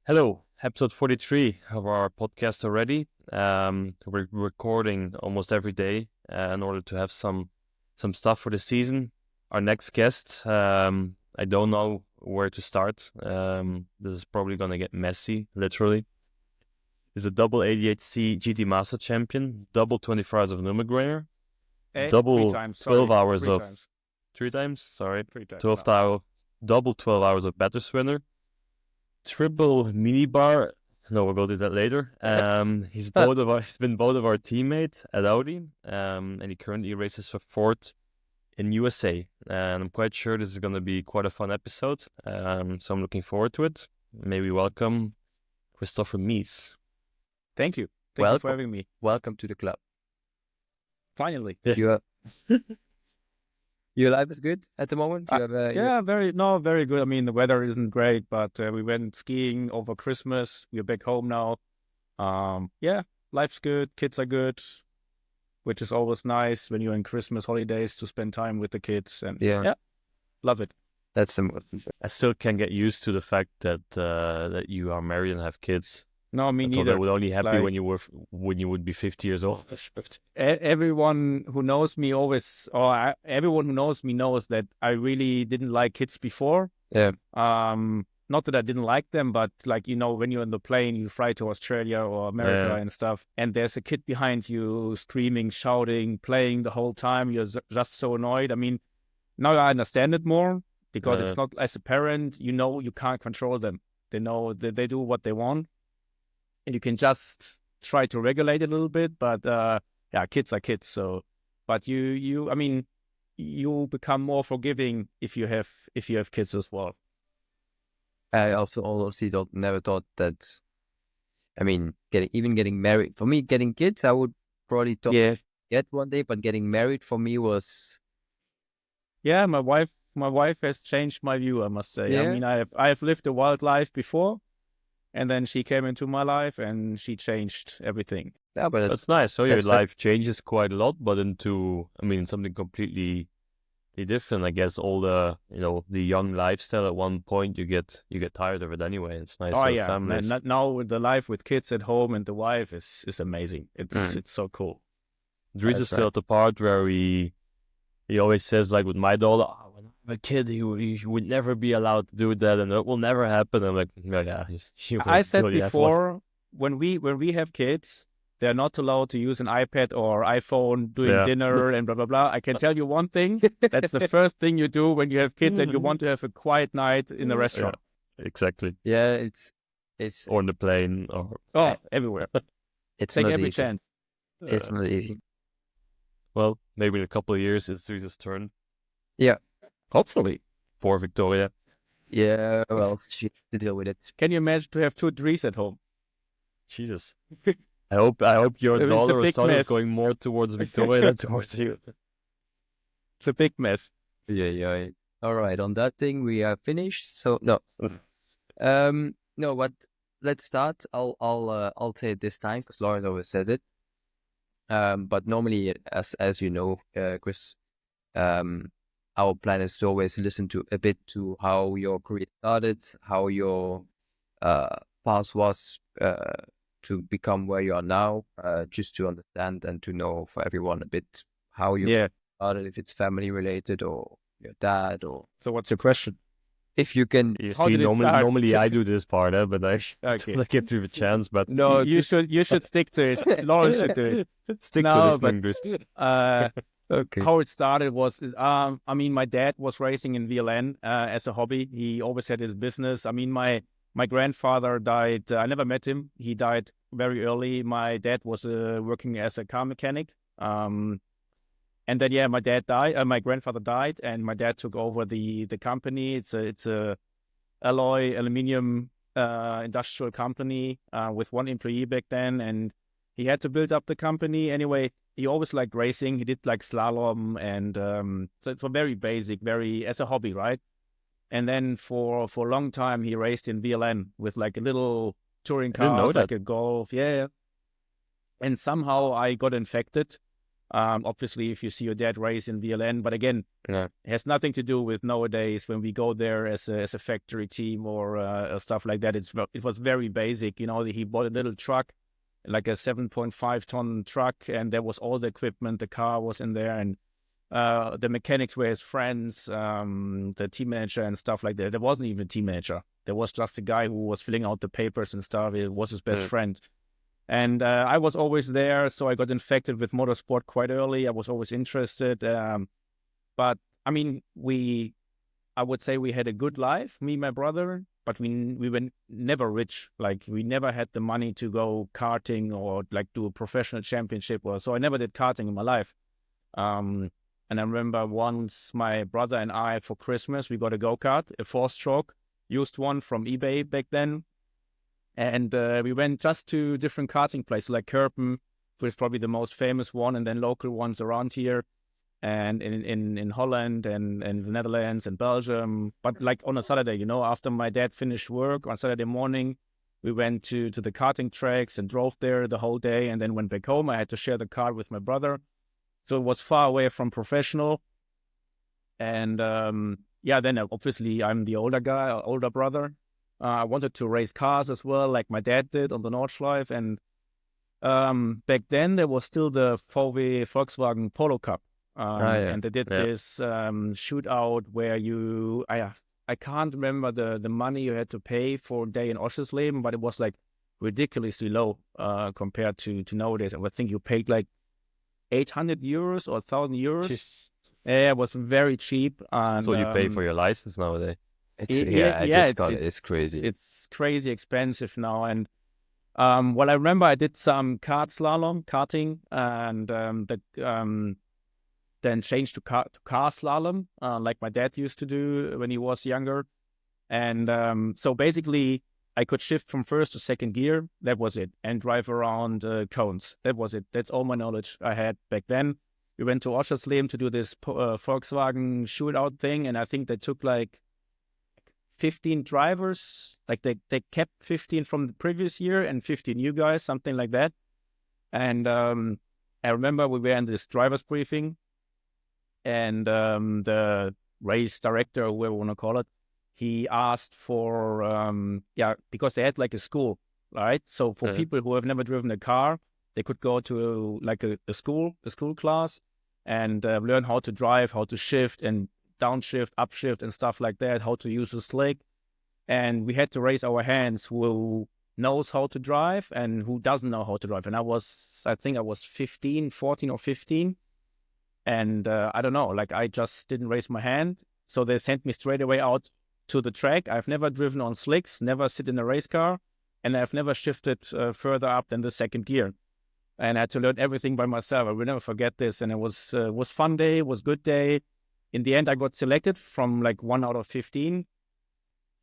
Hello, episode 43 of our podcast already. We're recording almost every day in order to have some stuff for the season. Our next guest, I don't know where to start. This is probably going to get messy, literally. He's a double ADHC GT Master Champion, double 24 hours of Nürburgring, double 12 hours three of... times. 3 times? Sorry. Three times. 12 hour, double 12 hours of Batters winner. Triple minibar. No, we'll go do that later. He's been both of our teammates at Audi, and he currently races for Ford in USA. And I'm quite sure this is going to be quite a fun episode. So I'm looking forward to it. Maybe welcome Christopher Mies. Thank you. Thank you for having me. Welcome to the club. Finally. Your life is good at the moment? Very good. I mean, the weather isn't great, but we went skiing over Christmas. We're back home now. Life's good. Kids are good, which is always nice when you're in Christmas holidays to spend time with the kids. And love it. That's the most. I still can't get used to the fact that you are married and have kids. No, me neither. That would only happen when you would be 50 years old. Everyone who knows me everyone who knows me knows that I really didn't like kids before. Yeah. Not that I didn't like them, but when you're in the plane, you fly to Australia or America and stuff, and there's a kid behind you screaming, shouting, playing the whole time. You're just so annoyed. I mean, now I understand it more because it's not, as a parent, you can't control them. They know that they do what they want. And you can just try to regulate it a little bit, but kids are kids. So, but you become more forgiving if you have kids as well. I also honestly never thought that. I mean, getting married, for me, getting kids, I would probably get one day, but getting married for me was. Yeah, my wife has changed my view, I must say. Yeah. I mean, I have lived a wild life before. And then she came into my life and she changed everything. Yeah, but that's nice. So your life changes quite a lot, but into, something completely different. I guess all the young lifestyle, at one point you get tired of it anyway. It's nice to have families. Now the life with kids at home and the wife is amazing. It's so cool. Dries is still at the part where he always says, like with my daughter, when I have a kid, he would never be allowed to do that, and it will never happen. I'm like, I said before, when we have kids, they're not allowed to use an iPad or iPhone doing dinner and blah, blah, blah. I can tell you one thing. That's the first thing you do when you have kids and you want to have a quiet night in a restaurant. Yeah, exactly. Yeah, it's or on the plane or everywhere. It's Take not every easy. chance. It's not easy. Well, maybe in a couple of years it's Dries' turn. Yeah. Hopefully. Poor Victoria. Yeah, well, she has to deal with it. Can you imagine to have two Dries at home? Jesus. I hope your daughter or son is going more towards Victoria than towards you. It's a big mess. Yeah. All right, on that thing we are finished. So no. But let's start. I'll say it this time because Lawrence always says it. But normally, as you know, Chris, our plan is to always listen to a bit to how your career started, how your path was to become where you are now, just to understand and to know for everyone a bit how you started, if it's family related or your dad or. So what's your question? If you can, normally I do this part, but I give you a chance. But no, you should stick to it. Lawrence should do it. Stick to this, okay. How it started was, my dad was racing in VLN as a hobby. He always had his business. I mean, my grandfather died. I never met him. He died very early. My dad was working as a car mechanic. And then, my dad died. My grandfather died, and my dad took over the company. It's a aluminium industrial company with one employee back then, and he had to build up the company. Anyway, he always liked racing. He did like slalom, and so it's very basic, very as a hobby, right? And then for a long time, he raced in VLN with like a little touring car, like a Golf, And somehow I got infected. Obviously, if you see your dad race in VLN, but again, Yeah. it has nothing to do with nowadays when we go there as a factory team or stuff like that. It was very basic. He bought a little truck, like a 7.5-ton truck, and there was all the equipment. The car was in there, and the mechanics were his friends, the team manager and stuff like that. There wasn't even a team manager. There was just a guy who was filling out the papers and stuff. It was his best friend. And I was always there, so I got infected with motorsport quite early. I was always interested. But, I mean, I would say we had a good life, me and my brother, but we were never rich. Like, we never had the money to go karting or, like, do a professional championship. So I never did karting in my life. And I remember once my brother and I, for Christmas, we got a go-kart, a 4-stroke, used one from eBay back then. And we went just to different karting places, like Kerpen, which is probably the most famous one, and then local ones around here, and in Holland and the Netherlands and Belgium. But like on a Saturday, after my dad finished work on Saturday morning, we went to the karting tracks and drove there the whole day, and then went back home. I had to share the car with my brother. So it was far away from professional. And then obviously I'm the older brother. I wanted to race cars as well, like my dad did on the Nordschleife. And back then there was still the Volkswagen Polo Cup. And they did this shootout where I can't remember the money you had to pay for a day in Oschersleben, but it was like ridiculously low compared to nowadays. I would think you paid like 800 euros or 1,000 euros. Jeez. Yeah, it was very cheap. And, so you pay for your license nowadays? It's crazy. It's crazy expensive now. And I remember I did some karting, and then changed to car slalom, like my dad used to do when he was younger. And so basically, I could shift from first to second gear. That was it, and drive around cones. That was it. That's all my knowledge I had back then. We went to Oschersleben to do this Volkswagen shootout thing, and I think they took like 15 drivers. Like they kept 15 from the previous year and 15 new guys, something like that. And I remember we were in this driver's briefing, and the race director, or whoever you want to call it, he asked for, because they had like a school, right? So for people who have never driven a car, they could go to like a school class and learn how to drive, how to shift and downshift, upshift and stuff like that, how to use a slick. And we had to raise our hands who knows how to drive and who doesn't know how to drive. And I think I was 14 or 15. And I don't know, like I just didn't raise my hand. So they sent me straight away out to the track. I've never driven on slicks, never sit in a race car, and I've never shifted further up than the second gear. And I had to learn everything by myself. I will never forget this. And it was fun day, was good day. In the end, I got selected from like 1 out of 15,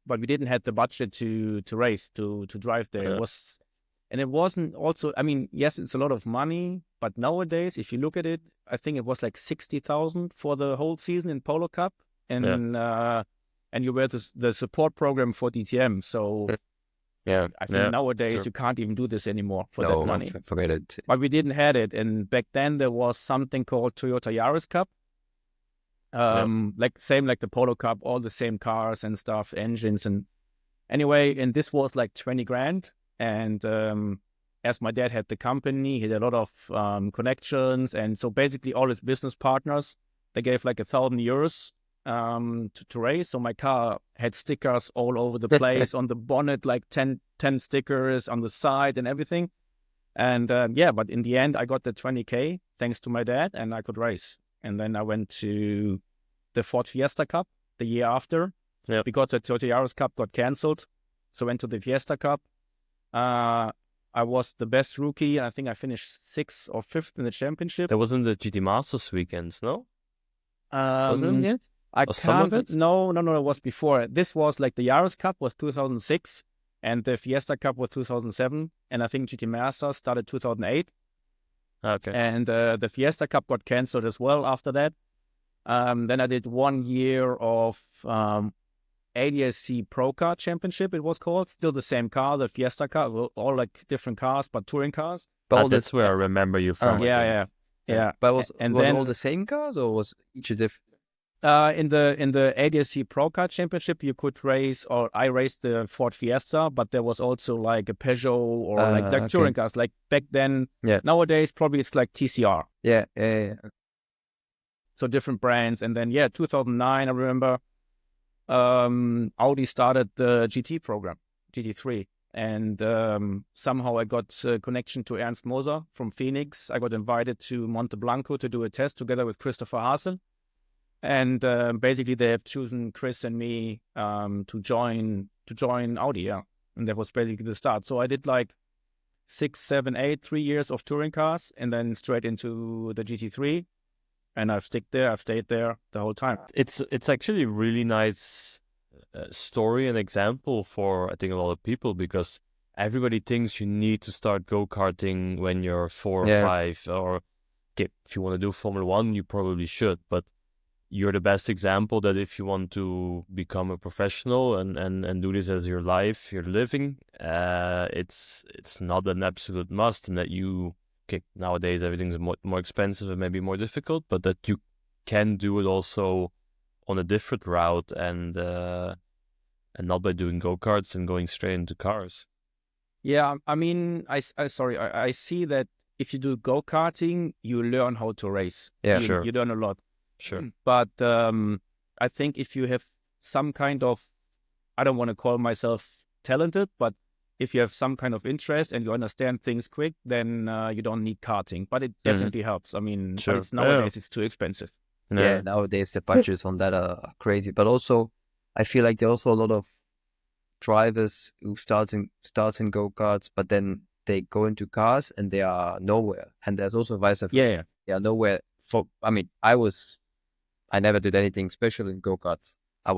but we didn't have the budget to race, to drive there. It wasn't also, I mean, yes, it's a lot of money, but nowadays, if you look at it, I think it was like 60,000 for the whole season in Polo Cup. And and you were the support program for DTM. So I think nowadays you can't even do this anymore for that money. Forget it. But we didn't have it. And back then there was something called Toyota Yaris Cup. Like the Polo Cup, all the same cars and stuff, engines. And anyway, and this was like 20 grand. And as my dad had the company, he had a lot of connections. And so basically all his business partners, they gave like 1,000 euros to race. So my car had stickers all over the place on the bonnet, like 10 stickers on the side and everything. And but in the end, I got the 20K thanks to my dad, and I could race. And then I went to the Ford Fiesta Cup the year after because the Toyota Yaris Cup got cancelled. So I went to the Fiesta Cup. I was the best rookie. I think I finished 6th or 5th in the championship. That wasn't the GT Masters weekends, no? Wasn't it yet? I Or some of can't. it? No, it was before. This was like the Yaris Cup was 2006, and the Fiesta Cup was 2007, and I think GT Masters started 2008. Okay. And the Fiesta Cup got cancelled as well after that. Then I did 1 year of ADSC Pro Car Championship, it was called. Still the same car, the Fiesta car, all like different cars, but touring cars. That's where I remember you from. Yeah. Yeah. But was And was then all the same cars or was each a different? in the ADSC Pro Kart Championship, you could race, or I raced the Ford Fiesta, but there was also like a Peugeot or like Okay. touring cars. Like back then, Yeah. nowadays probably it's like TCR. Yeah, yeah. So different brands. And then 2009, I remember Audi started the GT program, GT3. And somehow I got a connection to Ernst Moser from Phoenix. I got invited to Monte Blanco to do a test together with Christopher Mies. And basically they have chosen Chris and me to join Audi, yeah. And that was basically the start. So I did like 6, 7, 8, 3 years of touring cars and then straight into the GT3. And I've stayed there the whole time. It's actually a really nice story and example for, I think, a lot of people, because everybody thinks you need to start go-karting when you're 4 or 5, or okay, if you want to do Formula 1, you probably should, but you're the best example that if you want to become a professional and do this as your life, your living, it's not an absolute must, and that you, okay, nowadays everything's more expensive and maybe more difficult, but that you can do it also on a different route and not by doing go-karts and going straight into cars. Yeah, I mean, I see that if you do go-karting, you learn how to race. Yeah, You learn a lot. Sure. But I think if you have some kind of, I don't want to call myself talented, but if you have some kind of interest and you understand things quick, then you don't need karting. But it definitely helps. I mean, Sure. but it's nowadays it's too expensive. Yeah, nowadays the budgets on that are crazy. But also, I feel like there are also a lot of drivers who starts in go-karts, but then they go into cars and they are nowhere. And there's also vice versa. Yeah. They are nowhere. I never did anything special in go-karts. I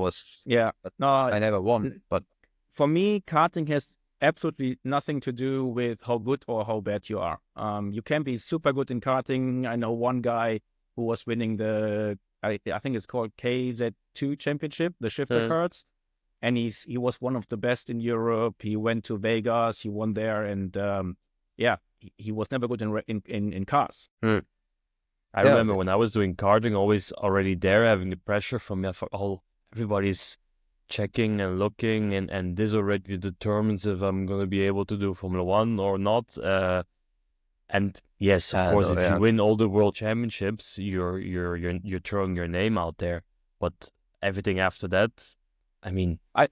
never won. But for me, karting has absolutely nothing to do with how good or how bad you are. You can be super good in karting. I know one guy who was winning I think it's called KZ2 Championship, the shifter karts, and he was one of the best in Europe. He went to Vegas, he won there, and he was never good in cars. I remember when I was doing karting, always already there, having the pressure from everybody's checking and looking, and this already determines if I'm going to be able to do Formula 1 or not. And yes, of course, if you win all the world championships, you're throwing your name out there. But everything after that, I mean, I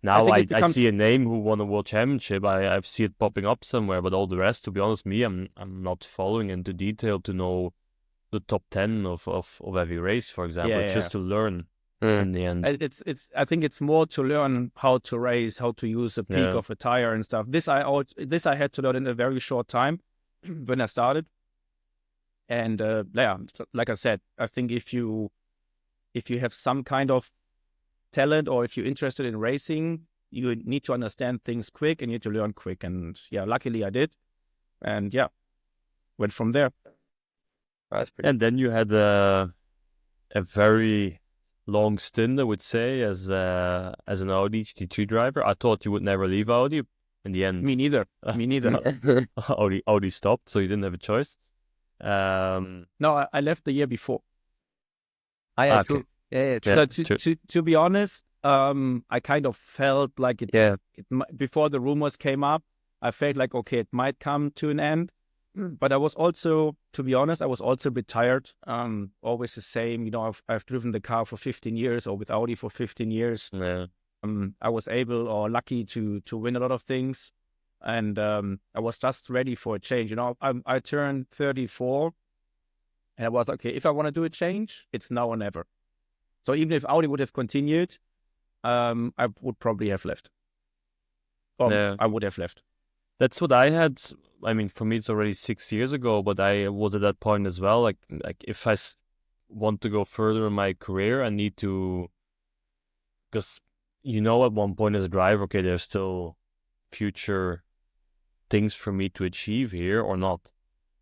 see a name who won a world championship. I see it popping up somewhere, but all the rest, to be honest, I'm not following into detail to know the top 10 of every race, for example. It's just to learn in the end. I think it's more to learn how to race, how to use a peak of a tire and stuff. This I had to learn in a very short time when I started. And like I said, I think if you have some kind of talent, or if you're interested in racing, you need to understand things quick and you need to learn quick. And luckily I did. And went from there. And then you had a very long stint, I would say, as an Audi GT3 driver. I thought you would never leave Audi. In the end, me neither. Audi stopped, so you didn't have a choice. No, I left the year before. True. So to be honest, I kind of felt like it before the rumors came up. I felt like, okay, it might come to an end. But I was also, to be honest, I was also a bit tired. Always the same, I've driven the car for 15 years, or with Audi for 15 years. Yeah. I was able or lucky to win a lot of things, and I was just ready for a change. I turned 34, and I was okay. If I want to do a change, it's now or never. So even if Audi would have continued, I would probably have left. I would have left. That's what I had. I mean, for me, it's already 6 years ago, but I was at that point as well. Like if I want to go further in my career, I need to, because at one point as a driver, okay, there's still future things for me to achieve here or not.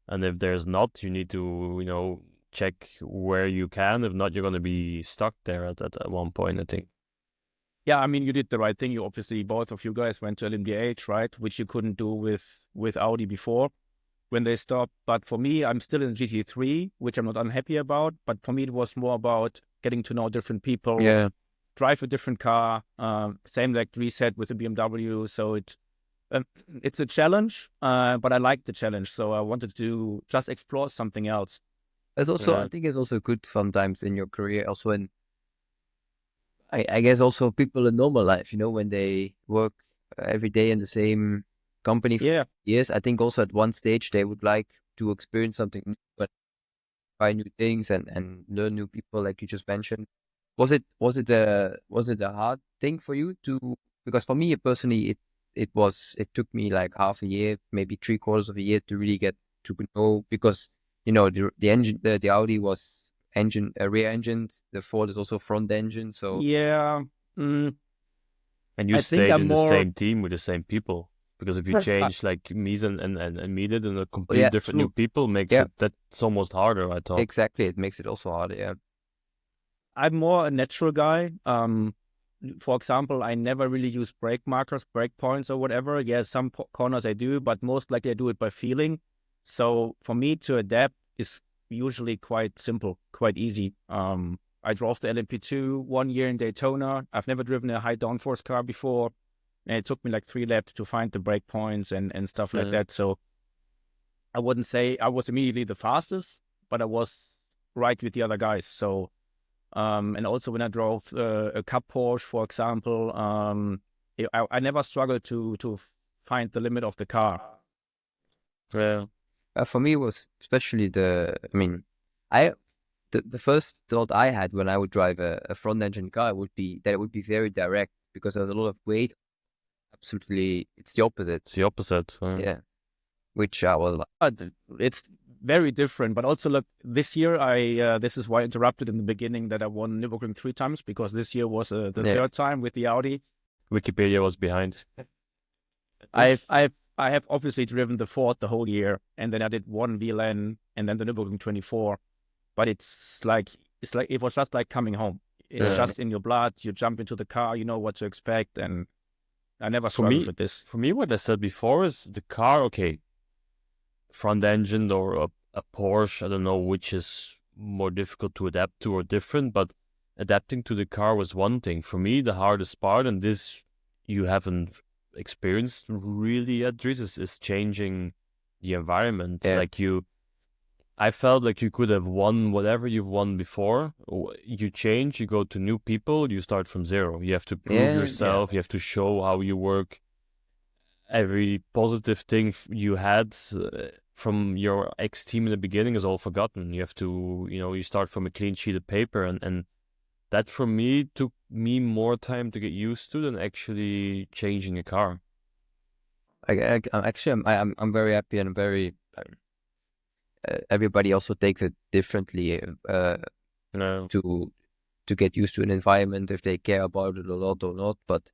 And if there's not, you need to, check where you can. If not, you're going to be stuck there at one point, I think. Yeah, I mean, you did the right thing. You obviously, both of you guys went to LMDH, right? Which you couldn't do with Audi before. when they stopped. But for me, I'm still in GT3, which I'm not unhappy about. But for me, it was more about getting to know different people, drive a different car. Same like Dries said with the BMW. So it's a challenge, but I like the challenge. So I wanted to just explore something else. It's also, I think it's also good sometimes in your career, also in, I guess also people in normal life, when they work every day in the same company for years, I think also at one stage they would like to experience something new, but try new things and learn new people, like you just mentioned. Was it a hard thing for you to? Because for me personally, it took me like half a year, maybe 3/4 of a year to really get to know, because the engine, the Audi was rear engine, the Ford is also front engine, so and you stayed in the same team with the same people, because if you change like Mies and me did, and a completely different new people, makes that's almost harder, I thought. Exactly, it makes it also harder. I'm more a natural guy. For example, I never really use brake markers, brake points or whatever. Yes, some corners I do, but most likely I do it by feeling. So for me to adapt is usually quite simple, quite easy. I drove the LMP2 1 year in Daytona. I've never driven a high downforce car before. And it took me like 3 laps to find the brake points and stuff like that. So I wouldn't say I was immediately the fastest, but I was right with the other guys. So and also when I drove a Cup Porsche, for example, I never struggled to find the limit of the car. Yeah. For me, it was especially the first thought I had when I would drive a front engine car would be that it would be very direct, because there's a lot of weight. Absolutely, it's the opposite. It's the opposite. Yeah. Which I was like, it's very different. But also, look, this year this is why I interrupted in the beginning that I won Nürburgring 3 times, because this year was the third time with the Audi. Wikipedia was behind. I have obviously driven the Ford the whole year, and then I did one VLN and then the Nürburgring 24. But it's like it was just like coming home. It's just in your blood. You jump into the car, you know what to expect, and I never struggled with this. For me, what I said before is the car, okay, front engine or a Porsche, I don't know which is more difficult to adapt to or different, but adapting to the car was one thing. For me, the hardest part, and this you haven't experienced really yet, Dries, is changing the environment. Like I felt like you could have won whatever you've won before. You change, you go to new people, you start from zero. You have to prove yourself, you have to show how you work. Every positive thing you had from your ex-team in the beginning is all forgotten. You have to, you start from a clean sheet of paper, and that for me took me more time to get used to than actually changing a car. I'm very happy and very. Everybody also takes it differently to get used to an environment, if they care about it a lot or not. But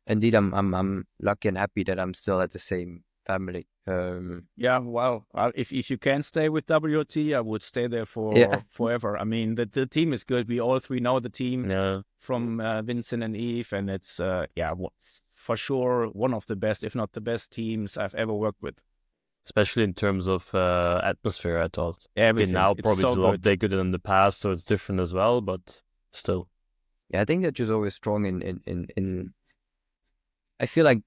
indeed, I'm lucky and happy that I'm still at the same family. If you can stay with WOT, I would stay there for forever. I mean, the team is good. We all three know the team from Vincent and Yves, and it's for sure one of the best, if not the best teams I've ever worked with. Especially in terms of atmosphere, I thought. Everything. Now probably it's a lot bigger than in the past, so it's different as well, but still. Yeah, I think they're just always strong in I feel like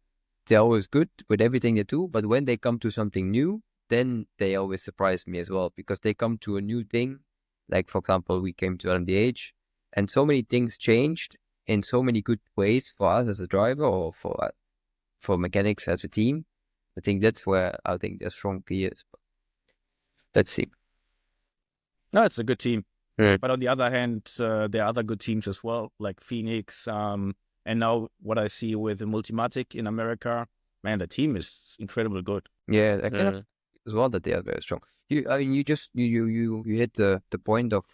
they're always good with everything they do, but when they come to something new, then they always surprise me as well, because they come to a new thing. Like, for example, we came to LMDH, and so many things changed in so many good ways for us as a driver, or for mechanics as a team. I think that's where I think their strong key is. But let's see. No, it's a good team. But on the other hand, there are other good teams as well, like Phoenix. And now what I see with the Multimatic in America, man, the team is incredibly good. Yeah, I can as well that they are very strong. You hit the point of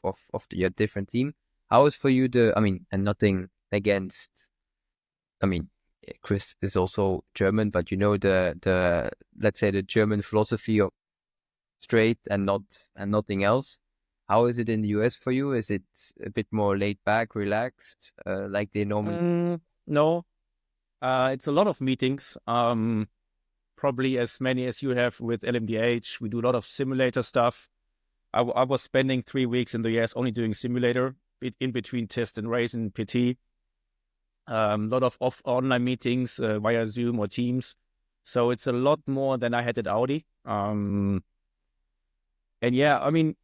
your different team. How is for you and nothing against, Chris is also German, but the let's say the German philosophy of straight and nothing else. How is it in the US for you? Is it a bit more laid back, relaxed, like they normally? No, it's a lot of meetings. probably as many as you have with LMDH. We do a lot of simulator stuff. I was spending 3 weeks in the US only doing simulator in between test and race and PT. A lot of online meetings via Zoom or Teams. So it's a lot more than I had at Audi. And yeah, I mean,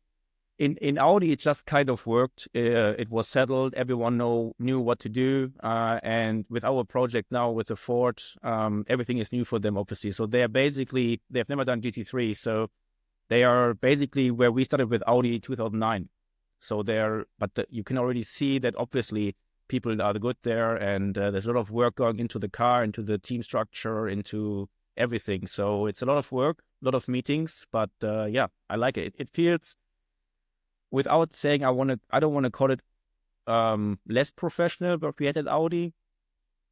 in Audi, it just kind of worked. It was settled. Everyone knew what to do. And with our project now with the Ford, everything is new for them, obviously. So they've never done GT3. So they are basically where we started with Audi 2009. So you can already see that obviously people are good there, and there's a lot of work going into the car, into the team structure, into everything. So it's a lot of work, a lot of meetings, but yeah, I like it. It feels, without saying I don't want to call it less professional, but we had at Audi,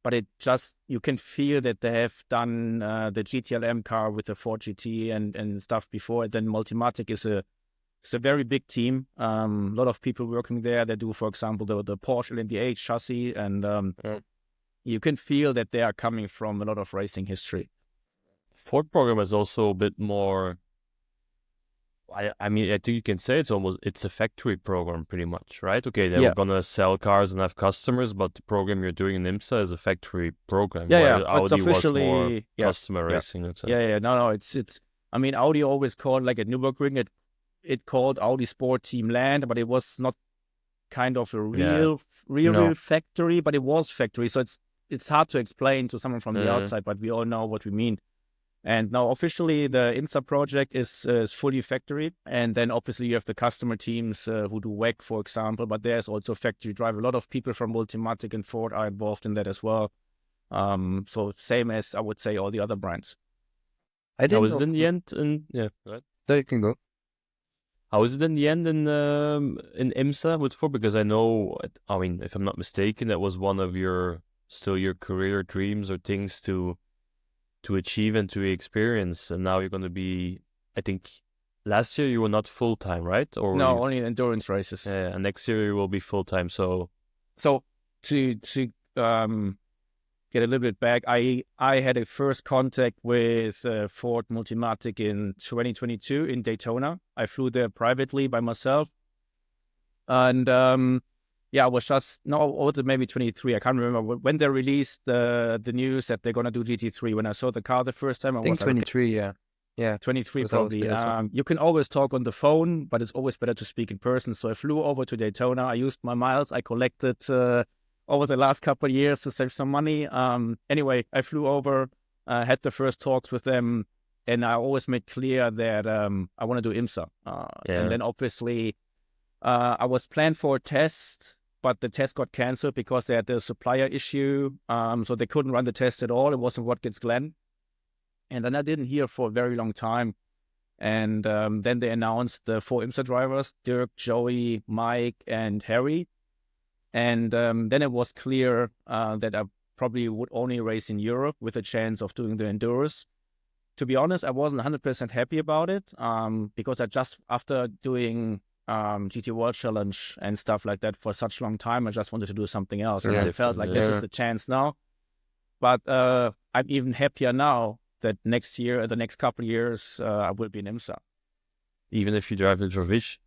but it just, you can feel that they have done the GTLM car with the Ford GT and stuff before. And then Multimatic is a very big team. A lot of people working there. They do, for example, the Porsche LMDH chassis, and you can feel that they are coming from a lot of racing history. Ford program is also a bit more. I mean, I think you can say it's a factory program pretty much, right? Okay, they're gonna sell cars and have customers, but the program you're doing in IMSA is a factory program. Yeah. Audi it's officially was more customer racing. No, it's. I mean, Audi always called, like at Nürburgring, it called Audi Sport Team Land, but it was not kind of a real factory, but it was factory. So it's hard to explain to someone from the outside, but we all know what we mean. And now officially the IMSA project is fully factory. And then obviously you have the customer teams who do WEC, for example, but there's also factory drive. A lot of people from Multimatic and Ford are involved in that as well. So same as, I would say, all the other brands. How was it in the end? Right? So you can go. How is it in the end in IMSA with Ford? Because I know, I mean, if I'm not mistaken, that was one of your career dreams or things to achieve and to experience. And now you're going to be, I think, last year you were not full-time, right? Or no, only endurance races. Yeah, and next year you will be full-time. So to get a little bit back, I had a first contact with Ford Multimatic in 2022 in Daytona. I flew there privately by myself. And I was just, maybe 23. I can't remember when they released the news that they're going to do GT3. When I saw the car the first time, I think was 23, like, yeah, 23 probably. You can always talk on the phone, but it's always better to speak in person. So I flew over to Daytona. I used my miles I collected over the last couple of years to save some money. Anyway, I flew over, had the first talks with them, and I always made clear that I want to do IMSA. And then obviously I was planned for a test, but the test got canceled because they had the supplier issue. So they couldn't run the test at all. It wasn't Watkins Glen. And then I didn't hear for a very long time. And then they announced the 4 IMSA drivers, Dirk, Joey, Mike, and Harry. And then it was clear that I probably would only race in Europe with a chance of doing the Endurance. To be honest, I wasn't 100% happy about it because I just, after doing GT World Challenge and stuff like that for such a long time, I just wanted to do something else. And I felt like this is the chance now. But I'm even happier now that next year, the next couple of years, I will be in IMSA. Even if you drive the Drovish?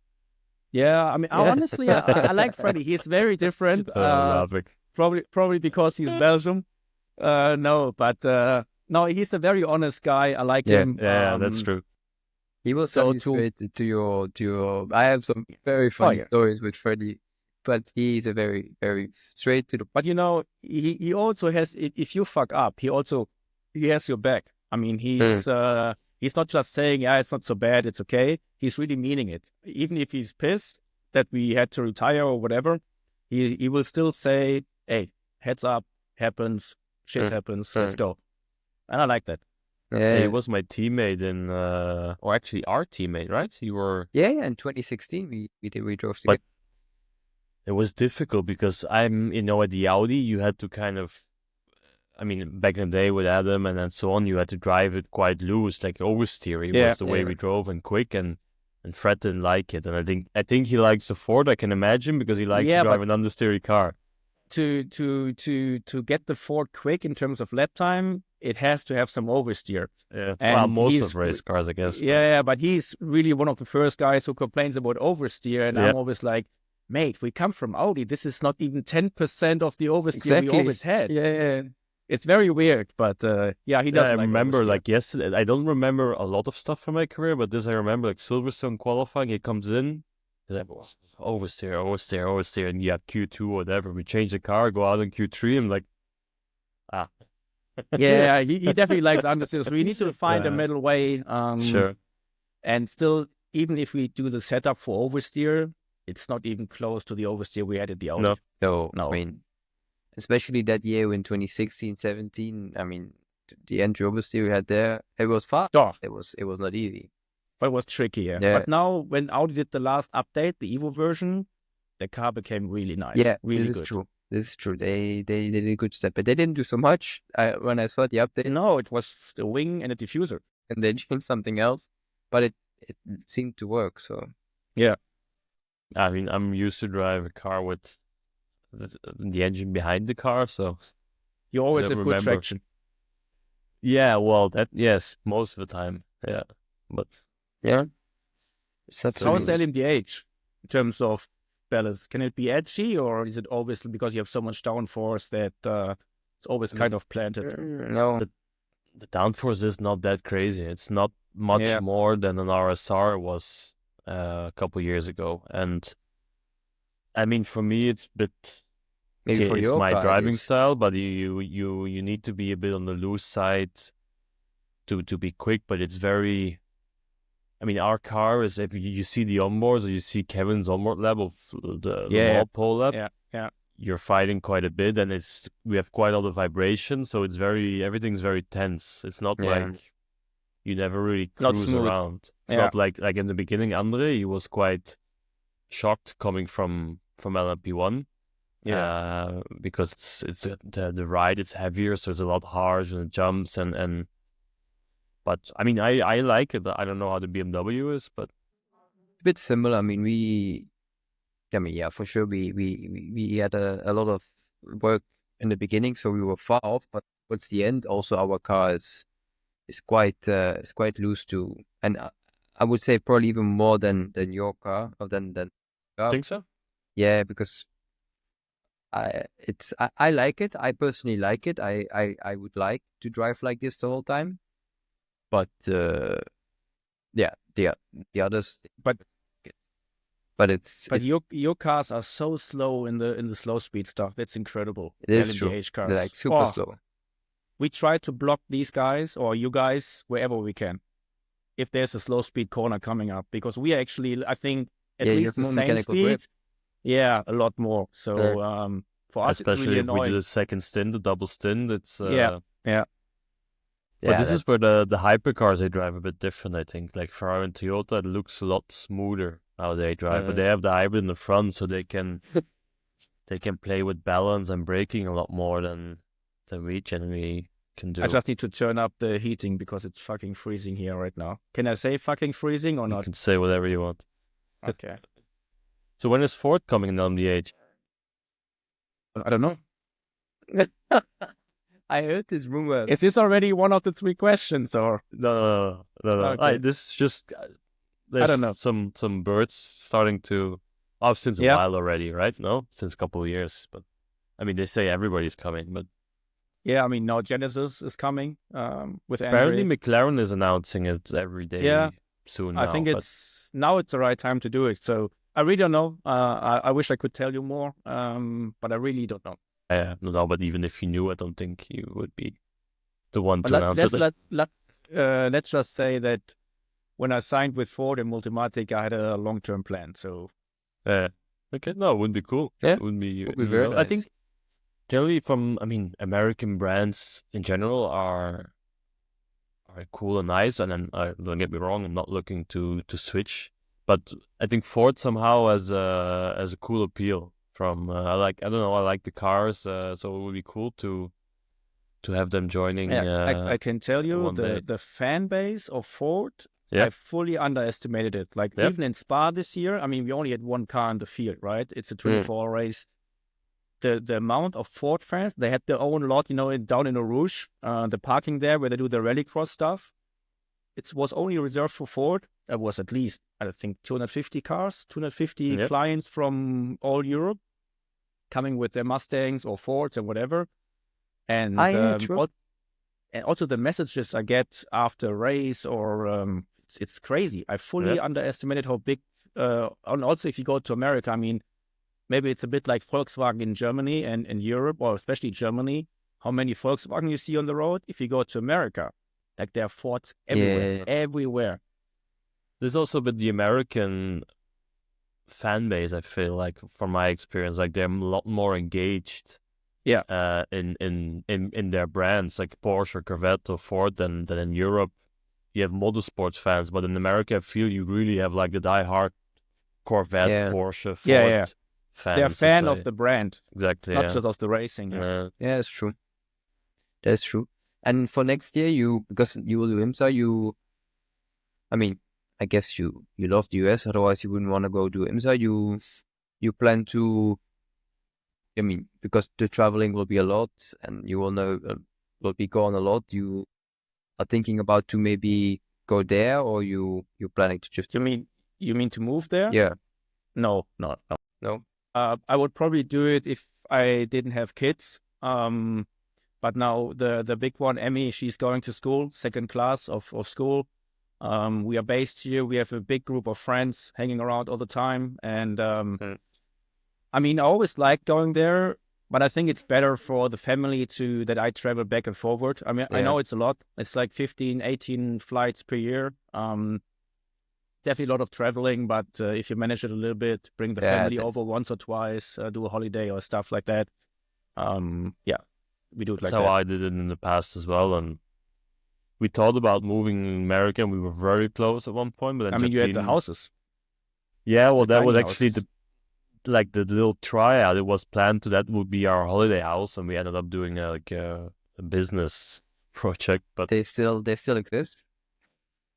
Yeah, I mean, honestly, I like Freddie. He's very different. Probably because he's Belgium. No, he's a very honest guy. I like him. Yeah, that's true. He will tell you straight to your. I have some very funny stories with Freddie, but he's a very, very straight to the. But you know, he also has. If you fuck up, he has your back. I mean, he's not just saying, yeah, it's not so bad, it's okay. He's really meaning it. Even if he's pissed that we had to retire or whatever, he will still say, hey, heads up, happens, shit happens, let's go. And I like that. Yeah, he was my teammate or actually our teammate, right? You were. Yeah, in 2016 we drove together. But it was difficult because at the Audi, you had to kind of. I mean, back in the day with Adam and so on, you had to drive it quite loose, like oversteer. It was the way we drove and quick, and Fred didn't like it. And I think he likes the Ford. I can imagine because he likes to drive an understeery car. To get the Ford quick in terms of lap time, it has to have some oversteer. Yeah. And Well, most he's- of race cars, I guess. Yeah, but he's really one of the first guys who complains about oversteer, and Yeah. I'm always like, mate, we come from Audi. This is not even 10% of the oversteer Exactly. we always had. Yeah. It's very weird, but yeah, he Yeah, doesn't I like remember oversteer. like yesterday. I don't remember a lot of stuff from my career, but this I remember like Silverstone qualifying. He comes in, he's like oversteer, and yeah, Q2 or whatever. We change the car, go out in Q3. I'm like, Yeah, he definitely likes understeer. So we need to find a Yeah. middle way. sure. And still, even if we do the setup for oversteer, it's not even close to the oversteer we had at the Audi. No. So, No. I mean, especially that year in 2016, 17, I mean, the entry oversteer we had there, it was fast. Oh, It was not easy. but it was tricky. Yeah. Yeah. But now, when Audi did the last update, the Evo version, the car became really nice. Yeah, really this good. is true. This is true. They did a good step, but they didn't do so much. When I saw the update, No, it was the wing and a diffuser. and they changed something else, but it seemed to work. So I mean, I'm used to drive a car with the engine behind the car, so You always I have good remember. traction. yeah. Well, yes, most of the time, yeah. But yeah, it's How is absolutely. LMDH in terms of balance? Can it be edgy, or is it always because you have so much downforce that it's always kind of planted? No, the downforce is not that crazy. It's not much Yeah. more than an RSR was a couple years ago, and I mean, for me, it's a bit. maybe Okay, for it's your my car, it driving is. style, but you need to be a bit on the loose side to be quick. But it's very. I mean, our car is, if you see the onboards or you see Kevin's onboard lab of the Yeah. law pole lab, Yeah. you're fighting quite a bit, and we have quite a lot of vibration, so everything's very tense. It's not Yeah. like you never really Not cruise smooth. around. It's Yeah. not like in the beginning, Andre, he was quite shocked coming from LMP1. Yeah. Because it's the ride, it's heavier, so it's a lot harder and it jumps and. But I mean, I like it, but I don't know how the BMW is, but A bit similar. I mean, yeah, for sure. We had a lot of work in the beginning, so we were far off. But towards the end, also our car is quite loose too, and I would say probably even more than your car or than. I think so. Yeah, because I like it. I personally like it. I would like to drive like this the whole time. But yeah, the others. But it's your cars are so slow in the slow speed stuff. That's incredible. it is true. LMDH cars. They're like super Oh, slow. We try to block these guys or you guys wherever we can, if there's a slow speed corner coming up, because we actually, I think, at Yeah, you least have the more same mechanical speed. grip. Yeah, a lot more. So for us, it's Especially really if we do annoying. the second stint, the double stint, it's Yeah. But this is where the hypercars, they drive a bit different, I think. Like Ferrari and Toyota, it looks a lot smoother how they drive. But they have the hybrid in the front, so they can play with balance and braking a lot more than we generally can do. I just need to turn up the heating because it's fucking freezing here right now. Can I say fucking freezing or You not? can say whatever you want. Okay. So when is Ford coming in LMDH? I don't know. I heard this rumor. Is this already one of the 3 questions or? No. Okay. This is just there's don't know. some birds starting to since a Yeah. while already, right? No, since a couple of years. But I mean, they say everybody's coming, but Yeah, I mean, now Genesis is coming with apparently Andre. McLaren is announcing it every day. Yeah. Soon. I now, think but it's the right time to do it. So I really don't know. I wish I could tell you more, but I really don't know. no, but even if you knew, I don't think you would be the one to But announce it. let's just say that when I signed with Ford and Multimatic, I had a long-term plan. So Okay, no, it would be cool. Yeah, It would be very I nice. think generally American brands in general are cool and nice, and then don't get me wrong, I'm not looking to switch, but I think Ford somehow has a cool appeal from I like the cars, so it would be cool to have them joining. I can tell you one day. the fan base of Ford, Yeah. I fully underestimated it. Like Yeah. even in Spa this year, I mean, we only had one car in the field, right? It's a 24-hour race. the amount of Ford fans, they had their own lot, down in Eau Rouge, the parking there where they do the rallycross stuff. It was only reserved for Ford. There was at least, I think, 250 cars, 250 clients from all Europe coming with their Mustangs or Fords and whatever. And, and also the messages I get after a race or it's crazy. I fully underestimated how big, and also if you go to America, I mean, maybe it's a bit like Volkswagen in Germany and in Europe, or especially Germany, how many Volkswagen you see on the road. If you go to America, like there are Fords everywhere. There's also a bit the American fan base, I feel like, from my experience, like they're a lot more engaged in their brands, like Porsche or Corvette or Ford than in Europe. You have motorsports fans, but in America I feel you really have like the diehard Corvette, Porsche, Ford fans. They're a fan of the brand. Exactly. Not just of the racing. Yeah, that's true. That's true. And for next year, because you will do IMSA, I guess you love the US, otherwise you wouldn't want to go do IMSA. You plan to, because the traveling will be a lot and you will be gone a lot. You are thinking about to maybe go there, or you're planning to just... You mean to move there? Yeah. No. I would probably do it if I didn't have kids. But now the big one, Emmy, she's going to school, second class of school. We are based here. We have a big group of friends hanging around all the time. And I always like going there, but I think it's better for the family that I travel back and forward. I know it's a lot. It's like 15, 18 flights per year. Definitely a lot of traveling, but if you manage it a little bit, bring the family over once or twice, do a holiday or stuff like that. We do it like that. That's how I did it in the past as well. And we thought about moving in America, and we were very close at one point. But then you had the houses. Yeah, well, that was actually the little tryout. It was planned that would be our holiday house, and we ended up doing a business project. But they still exist.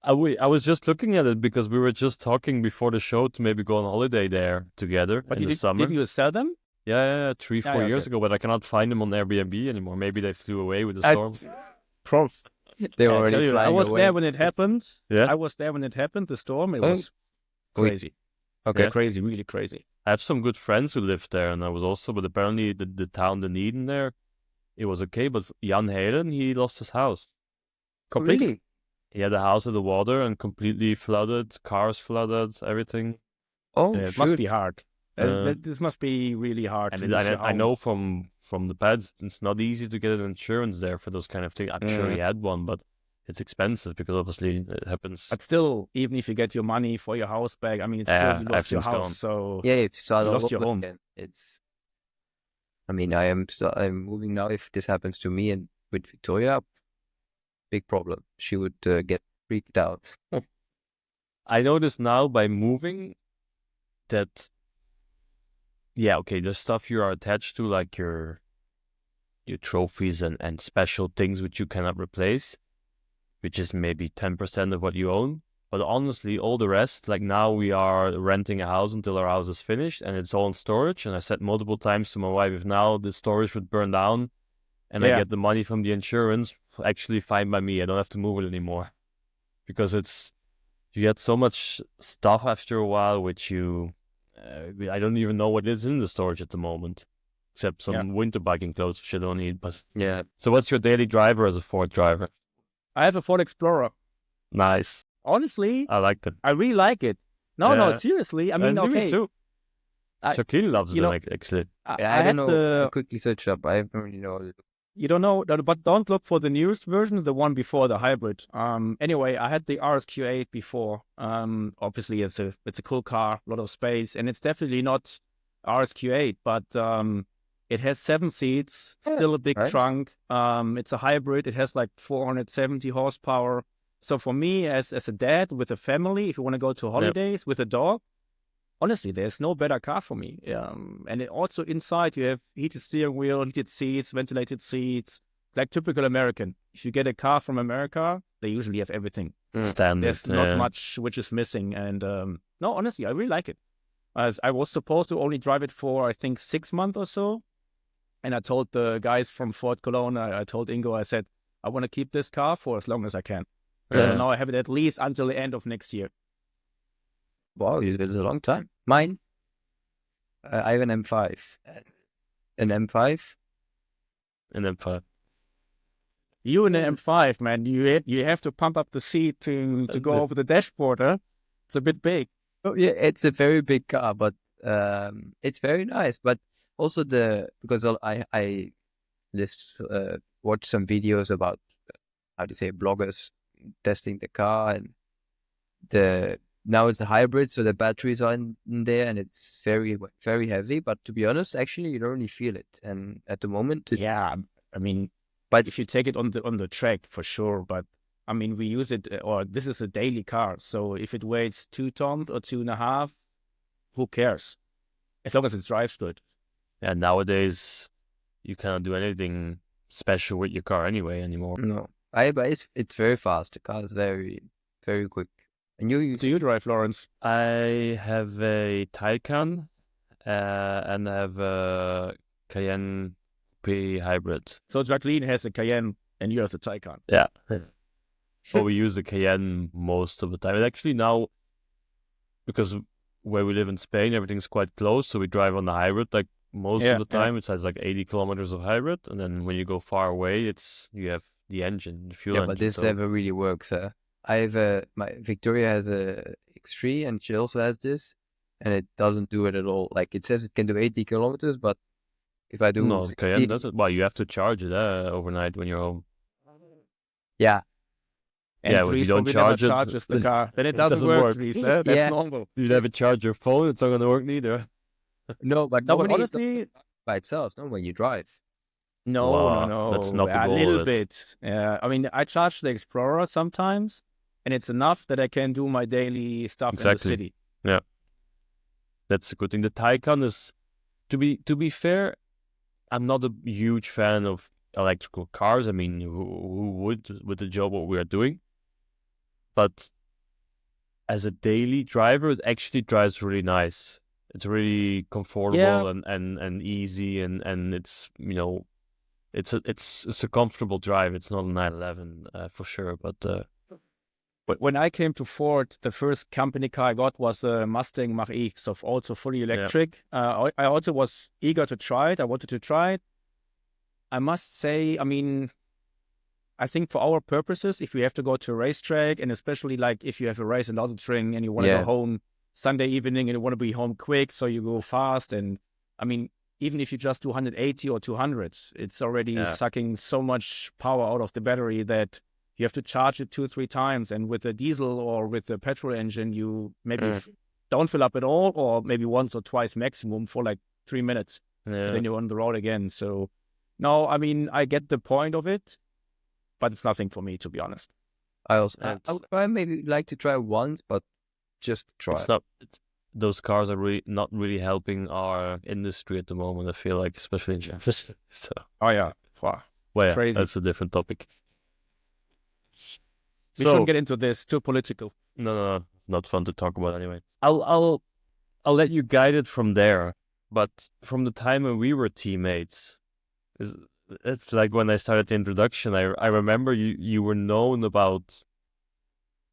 I was just looking at it because we were just talking before the show to maybe go on holiday there together in the summer. Did you sell them? Yeah, 3-4 years ago, but I cannot find them on Airbnb anymore. Maybe they flew away with the storm. They were already flying I was away. there when it happened. Yeah. I was there when it happened, the storm. It was crazy. Okay. Yeah, crazy, really crazy. I have some good friends who lived there, and but apparently the town, Dunedin there, it was okay, but Jan Halen, he lost his house. Completely? Really? He had a house in the water and completely flooded, cars flooded, everything. Oh, it must be hard. This must be really hard. And I know from the pads, it's not easy to get an insurance there for those kind of things. I'm sure he had one, but it's expensive because obviously it happens. But still, even if you get your money for your house back, it's still you lost your house. Gone. So it's you lost your home. Again. I'm moving now. If this happens to me and with Victoria, big problem. She would get freaked out. I notice now by moving that, the stuff you are attached to, like your trophies and special things which you cannot replace, which is maybe 10% of what you own. But honestly, all the rest, like now we are renting a house until our house is finished and it's all in storage. And I said multiple times to my wife, if now the storage would burn down and I get the money from the insurance, actually fine by me. I don't have to move it anymore. Because you get so much stuff after a while, which I don't even know what is in the storage at the moment, except some winter biking clothes, which I don't need. But so what's your daily driver as a Ford driver? I have a Ford Explorer. Nice. Honestly, I like that. I really like it. No, seriously. Okay. Me too. Jacqueline loves it, actually. I don't know. I quickly searched up. I don't really know. You don't know, but don't look for the newest version, the one before, the hybrid. Anyway, I had the RSQ8 before. Obviously, it's a cool car, a lot of space, and it's definitely not RSQ8, but it has 7 seats, still a big trunk. It's a hybrid. It has like 470 horsepower. So for me, as a dad with a family, if you want to go to holidays with a dog, honestly, there's no better car for me. And also inside, you have heated steering wheel, heated seats, ventilated seats, like typical American. If you get a car from America, they usually have everything. Standard. There's not much which is missing. And no, honestly, I really like it. As I was supposed to only drive it for, I think, 6 months or so. And I told the guys from Ford Cologne, I told Ingo, I said, I want to keep this car for as long as I can. So now I have it at least until the end of next year. Wow, it's a long time. Mine, I have an M5. An M5? An M5. You in the M5, man, you have to pump up the seat to go over the dashboard, huh? It's a bit big. Oh yeah, it's a very big car, but it's very nice. But also because I watch some videos about how to say bloggers testing the car, and now it's a hybrid, so the batteries are in there, and it's very very heavy. But to be honest, actually, you don't really feel it. And at the moment, Yeah, I mean, but if you take it on the track for sure, but I mean, we use it, or this is a daily car, so if it weighs 2 tons or 2.5, who cares? As long as it drives good. Yeah, nowadays you cannot do anything special with your car anymore. no, but it's very fast. The car is very very quick. And you use Do you drive, Lawrence? I have a Taycan and I have a Cayenne P hybrid. So Jacqueline has a Cayenne and you have the Taycan. Yeah. But we use the Cayenne most of the time. And actually now, because where we live in Spain, everything's quite close, so we drive on the hybrid like most of the time. It has like 80 kilometers of hybrid, and then when you go far away, you have the engine, the fuel engine. But this never really works. I have my Victoria has a X3, and she also has this, and it doesn't do it at all. Like it says it can do 80 kilometers, but if I do no, the Cayenne doesn't. Well, you have to charge it overnight when you're home. Yeah. And yeah, if you don't charge it, charges the car, then it doesn't work. Dries, that's normal. You never charge your phone; it's not going to work neither. No, but honestly, by itself, not when you drive. No. That's not the goal. A little bit. I mean, I charge the Explorer sometimes, and it's enough that I can do my daily stuff in the city. Yeah, that's a good thing. The Taycan is, to be fair, I'm not a huge fan of electrical cars. I mean, who would with the job what we are doing? But as a daily driver, it actually drives really nice. It's really comfortable and easy, and it's it's a comfortable drive. It's not a 911 for sure, but when I came to Ford, the first company car I got was a Mustang Mach-E, so also fully electric. I also was eager to try it. I wanted to try it. I must say, I mean, I think for our purposes, if we have to go to a racetrack, and especially like if you have a race in Nürburgring and you want to go home Sunday evening and you want to be home quick, so you go fast. And I mean, even if you just do 180 or 200, it's already sucking so much power out of the battery that you have to charge it 2-3 times. And with a diesel or with a petrol engine, you maybe don't fill up at all, or maybe once or twice maximum for like 3 minutes. Then you're on the road again. So no, I mean, I get the point of it, but it's nothing for me, to be honest. I would maybe like to try once, but just try. Those cars are really not really helping our industry at the moment. I feel like, especially in Germany. So. Oh yeah, wow. Well, crazy. That's a different topic. We shouldn't get into this. Too political. No, not fun to talk about anyway. I'll let you guide it from there. But from the time when we were teammates, it's like when I started the introduction. I remember you were known about.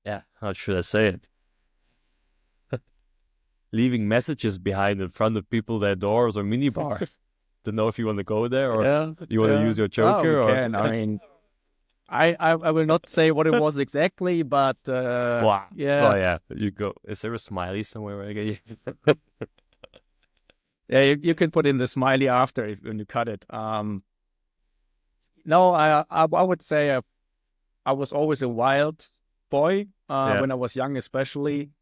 Yeah, how should I say it? Leaving messages behind in front of people, their doors or minibar. Don't know if you want to go there or you want to use your joker. We can. I mean, I will not say what it was exactly, but wow. Yeah. Oh yeah, you go. Is there a smiley somewhere where I get you? Yeah, you can put in the smiley after when you cut it. No, I would say I was always a wild boy when I was young, especially.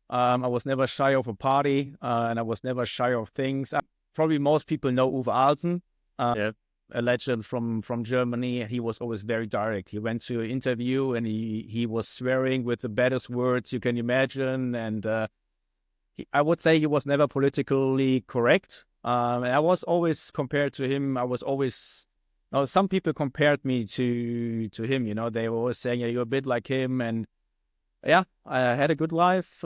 I was never shy of a party, and I was never shy of things. Probably most people know Uwe Alsen, a legend from Germany. He was always very direct. He went to an interview and he was swearing with the baddest words you can imagine. And I would say he was never politically correct. And I was always compared to him. Some people compared me to him. They were always saying, "Yeah, you're a bit like him." And yeah, I had a good life.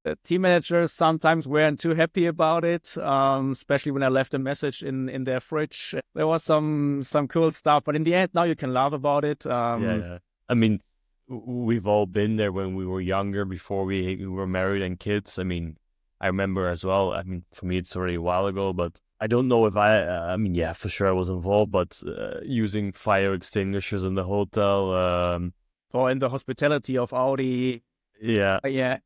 The team managers sometimes weren't too happy about it, especially when I left a message in their fridge. There was some cool stuff, but in the end, now you can laugh about it. Yeah. I mean, we've all been there when we were younger, before we were married and kids. I mean, I remember as well. I mean, for me, it's already a while ago, but I don't know if I mean, yeah, for sure I was involved, but using fire extinguishers in the hotel. Or in the hospitality of Audi. Yeah. Yeah.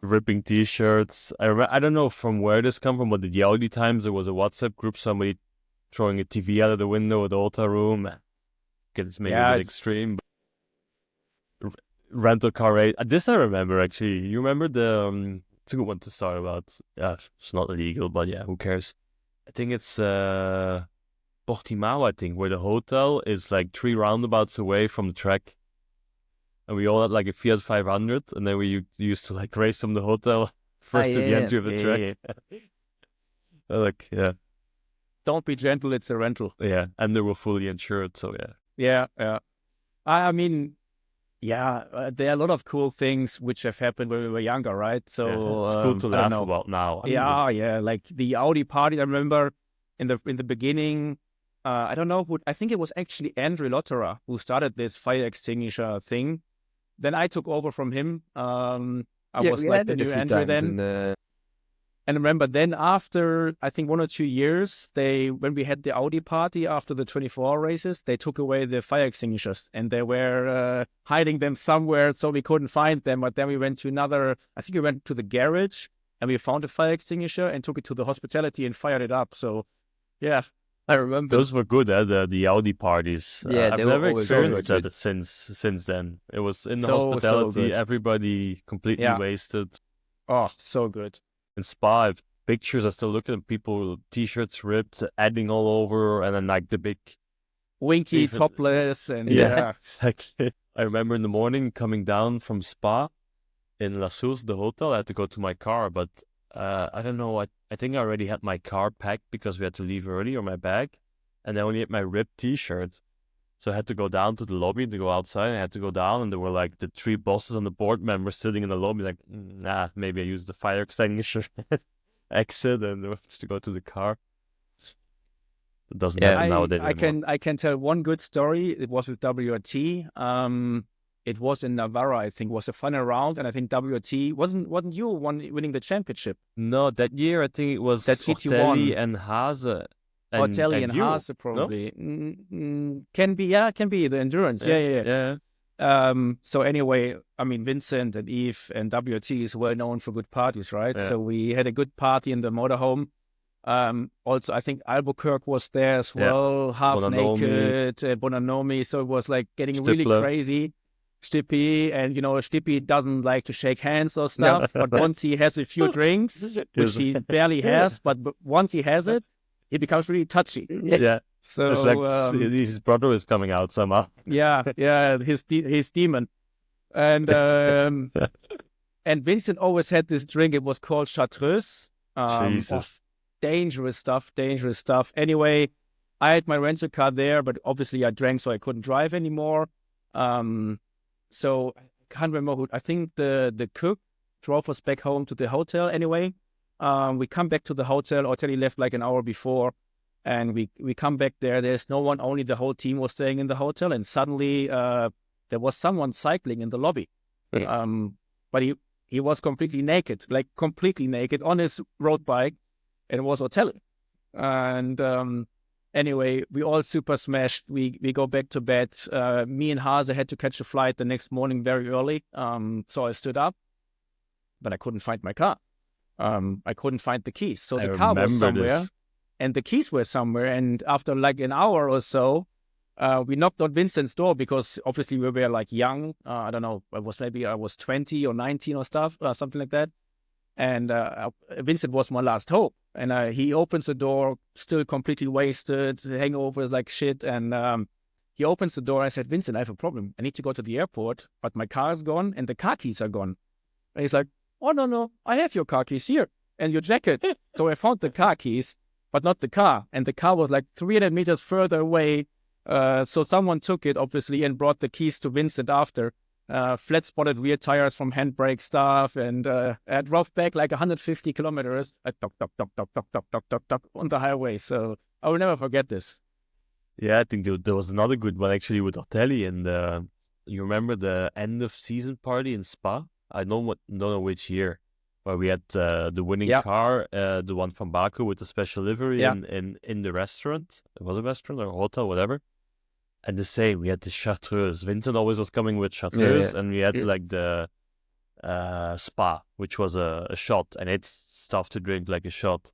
Ripping T-shirts. I don't know from where this come from, but the Audi times, there was a WhatsApp group, somebody throwing a TV out of the window of the hotel room. It's maybe a bit extreme. But rental car race. This I remember, actually. You remember the... it's a good one to start about. Yeah, it's not illegal, but yeah, who cares? I think it's Portimao, I think, where the hotel is like 3 roundabouts away from the track. And we all had like a Fiat 500, and then we used to like race from the hotel first to the entry of the track. Like, yeah. Don't be gentle, it's a rental. Yeah, and they were fully insured, so yeah. Yeah. I mean, there are a lot of cool things which have happened when we were younger, right? So it's cool to laugh about now. Like the Audi party. I remember in the beginning. I don't know who. I think it was actually Andrew Lotterer who started this fire extinguisher thing. Then I took over from him. I was like the new Andrew then. And remember, then after, I think 1 or 2 years, when we had the Audi party after the 24-hour races, they took away the fire extinguishers. And they were hiding them somewhere, so we couldn't find them. But then we went to we went to the garage, and we found a fire extinguisher and took it to the hospitality and fired it up. So, yeah. I remember those were good, the Audi parties. Yeah, I've never experienced that since then. It was in the hospitality, everybody completely wasted. Oh, so good. In Spa, I have pictures. I still look at people, t-shirts ripped, adding all over, and then like the big winky topless, and exactly. I remember in the morning coming down from Spa in La Source, the hotel. I had to go to my car, but I don't know. I think I already had my car packed because we had to leave early, or my bag, and I only had my ripped T-shirt. So I had to go down to the lobby to go outside. I had to go down, and there were like the 3 bosses and the board members sitting in the lobby, like, nah, maybe I use the fire extinguisher exit and to go to the car. It doesn't happen nowadays anymore. I can tell one good story. It was with WRT. It was in Navarra, I think. It was a fun round, and I think WRT wasn't you winning the championship? No, that year I think it was Ortelli and Haase. Ortelli and Haase probably. No? Can be the endurance. Yeah. So anyway, I mean, Vincent and Yves and WRT is well known for good parties, right? Yeah. So we had a good party in the motorhome. Also, I think Albuquerque was there as well, half naked, Bononomi. So it was like getting really crazy. Stippy, and Stippy doesn't like to shake hands or stuff, but once he has a few drinks, which he barely has, but once he has it, he becomes really touchy. Yeah. So it's like his brother is coming out somehow. Yeah, his demon. And and Vincent always had this drink. It was called Chartreuse. Jesus. Dangerous stuff. Anyway, I had my rental car there, but obviously I drank, so I couldn't drive anymore. So I can't remember who. I think the cook drove us back home to the hotel. Anyway, we come back to the hotel. Ortelli left like an hour before, and we come back there. There's no one. Only the whole team was staying in the hotel, and suddenly there was someone cycling in the lobby. But he was completely naked on his road bike, and it was Ortelli. And anyway, we all super smashed. We go back to bed. Me and Haase had to catch a flight the next morning very early. So I stood up, but I couldn't find my car. I couldn't find the keys. So the car was somewhere, and the keys were somewhere. And after like an hour or so, we knocked on Vincent's door because obviously we were like young. I don't know. I was 20 or 19 or something like that. And Vincent was my last hope. And he opens the door, still completely wasted, hangovers like shit. And he opens the door. I said, Vincent, I have a problem. I need to go to the airport, but my car is gone and the car keys are gone. And he's like, oh, no, I have your car keys here and your jacket. So I found the car keys, but not the car. And the car was like 300 meters further away. So someone took it, obviously, and brought the keys to Vincent after. flat-spotted rear tires from handbrake stuff, and I drove back like 150 kilometers, tock, tock, tock, tock, tock, tock, tock, tock, tock, on the highway. So I will never forget this. Yeah, I think there was another good one actually with Ortelli, and you remember the end of season party in Spa? I don't know which year, where we had the winning car, the one from Baku with the special livery in the restaurant. It was a restaurant or a hotel, whatever. And the same, we had the Chartreuse. Vincent always was coming with Chartreuse, and we had like the Spa, which was a shot, and it's stuff to drink like a shot.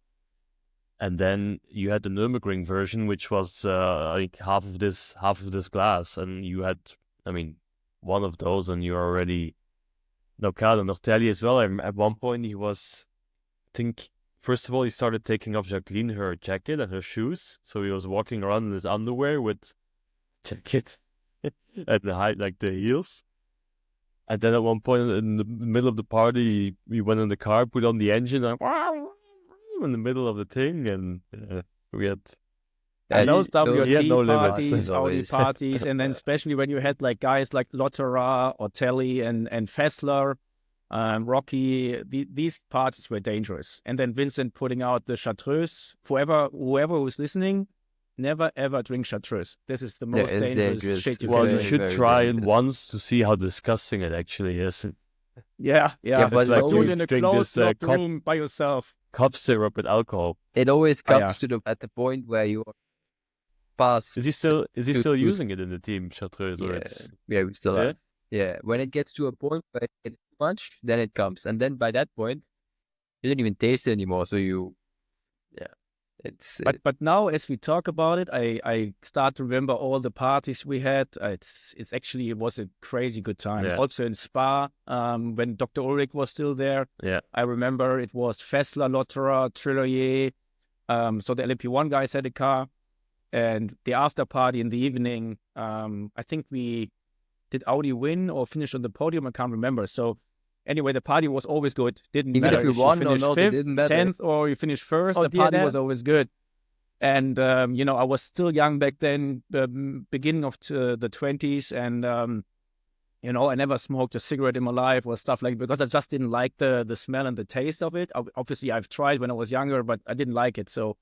And then you had the Nürburgring version, which was like half of this glass, and you had, I mean, one of those, and you're already knockout. And Ortelli as well. At one point, he was, I think, first of all, he started taking off Jacqueline her jacket and her shoes, so he was walking around in his underwear with jacket and the heels. And then at one point in the middle of the party, we went in the car, put on the engine, and in the middle of the thing, and we had those WRC no parties, Audi parties, and then especially when you had like guys like Lotterer, Ortelli, and Fessler, Rocky, these parties were dangerous. And then Vincent putting out the Chartreuse. Whoever was listening, never ever drink Chartreuse. This is the most dangerous shit you can do. You should try it once to see how disgusting it actually is. Yeah. But like do it in a closed room by yourself. Cup syrup with alcohol. It always comes to the point where you pass. Is he still using it in the team, Chartreuse? Yeah, we still are. Yeah, when it gets to a point where it's too much, then it comes, and then by that point, you don't even taste it anymore. So it's. But now, as we talk about it, I start to remember all the parties we had. It was a crazy good time. Yeah. Also in Spa, when Dr. Ulrich was still there. Yeah, I remember it was Fessler, Lotterer, Trillier. So the LMP1 guys had a car, and the after party in the evening. I think we did Audi win or finish on the podium. I can't remember. So. Anyway, the party was always good. Didn't Even matter if you won or not, 5th, it didn't matter. 10th, or you finished first. The party was always good. And, I was still young back then, the beginning of the 20s. And, I never smoked a cigarette in my life or stuff like that because I just didn't like the smell and the taste of it. Obviously, I've tried when I was younger, but I didn't like it. So,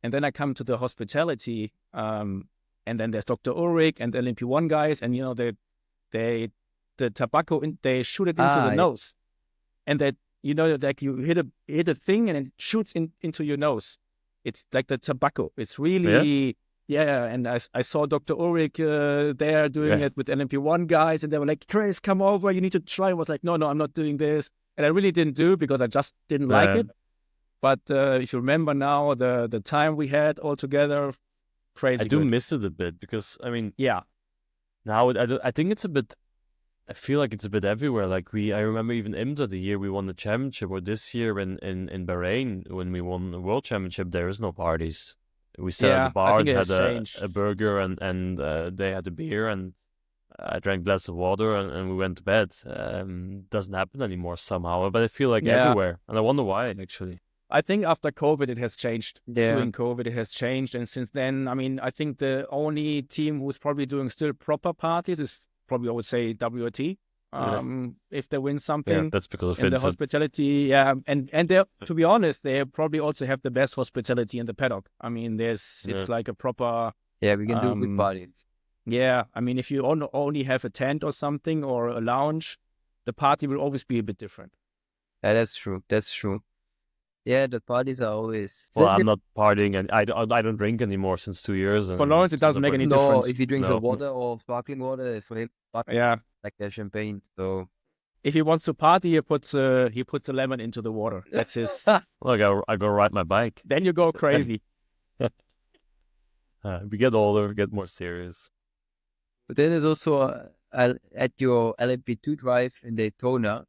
and then I come to the hospitality, and then there's Dr. Ulrich and the LMP1 guys. And, the tobacco, they shoot it into the nose, and that like you hit a thing and it shoots into your nose. It's like the tobacco. It's really And I saw Dr. Ulrich there doing it with LMP1 guys, and they were like, "Chris, come over. You need to try." I was like, "No, I'm not doing this," and I really didn't do it because I just didn't like it. But if you remember now, the time we had all together, crazy. I do miss it a bit because now I think it's a bit. I feel like it's a bit everywhere. Like I remember even IMSA, the year we won the championship, or this year in Bahrain when we won the world championship, there is no parties. We sat at the bar and had a burger and they had a beer and I drank a glass of water and we went to bed. Doesn't happen anymore somehow, but I feel like everywhere, and I wonder why actually. I think after COVID it has changed. During COVID it has changed, and since then, I mean, I think the only team who's probably doing still proper parties is probably, I would say, WRT, if they win something. Yeah, that's because of Vincent. The hospitality, and they, to be honest, they probably also have the best hospitality in the paddock. I mean, it's like a proper... Yeah, we can do a good party. Yeah, I mean, if you only have a tent or something or a lounge, the party will always be a bit different. Yeah, that's true. Yeah, the parties are always... Well, I'm not partying, and I don't drink anymore since 2 years. For Lawrence, it doesn't make any difference. If he drinks water or sparkling water, for him, like a champagne. So if he wants to party, he puts a lemon into the water. That's his. Well, I go ride my bike. Then you go crazy. We get older, we get more serious. But then there's also at your LMP2 drive in Daytona.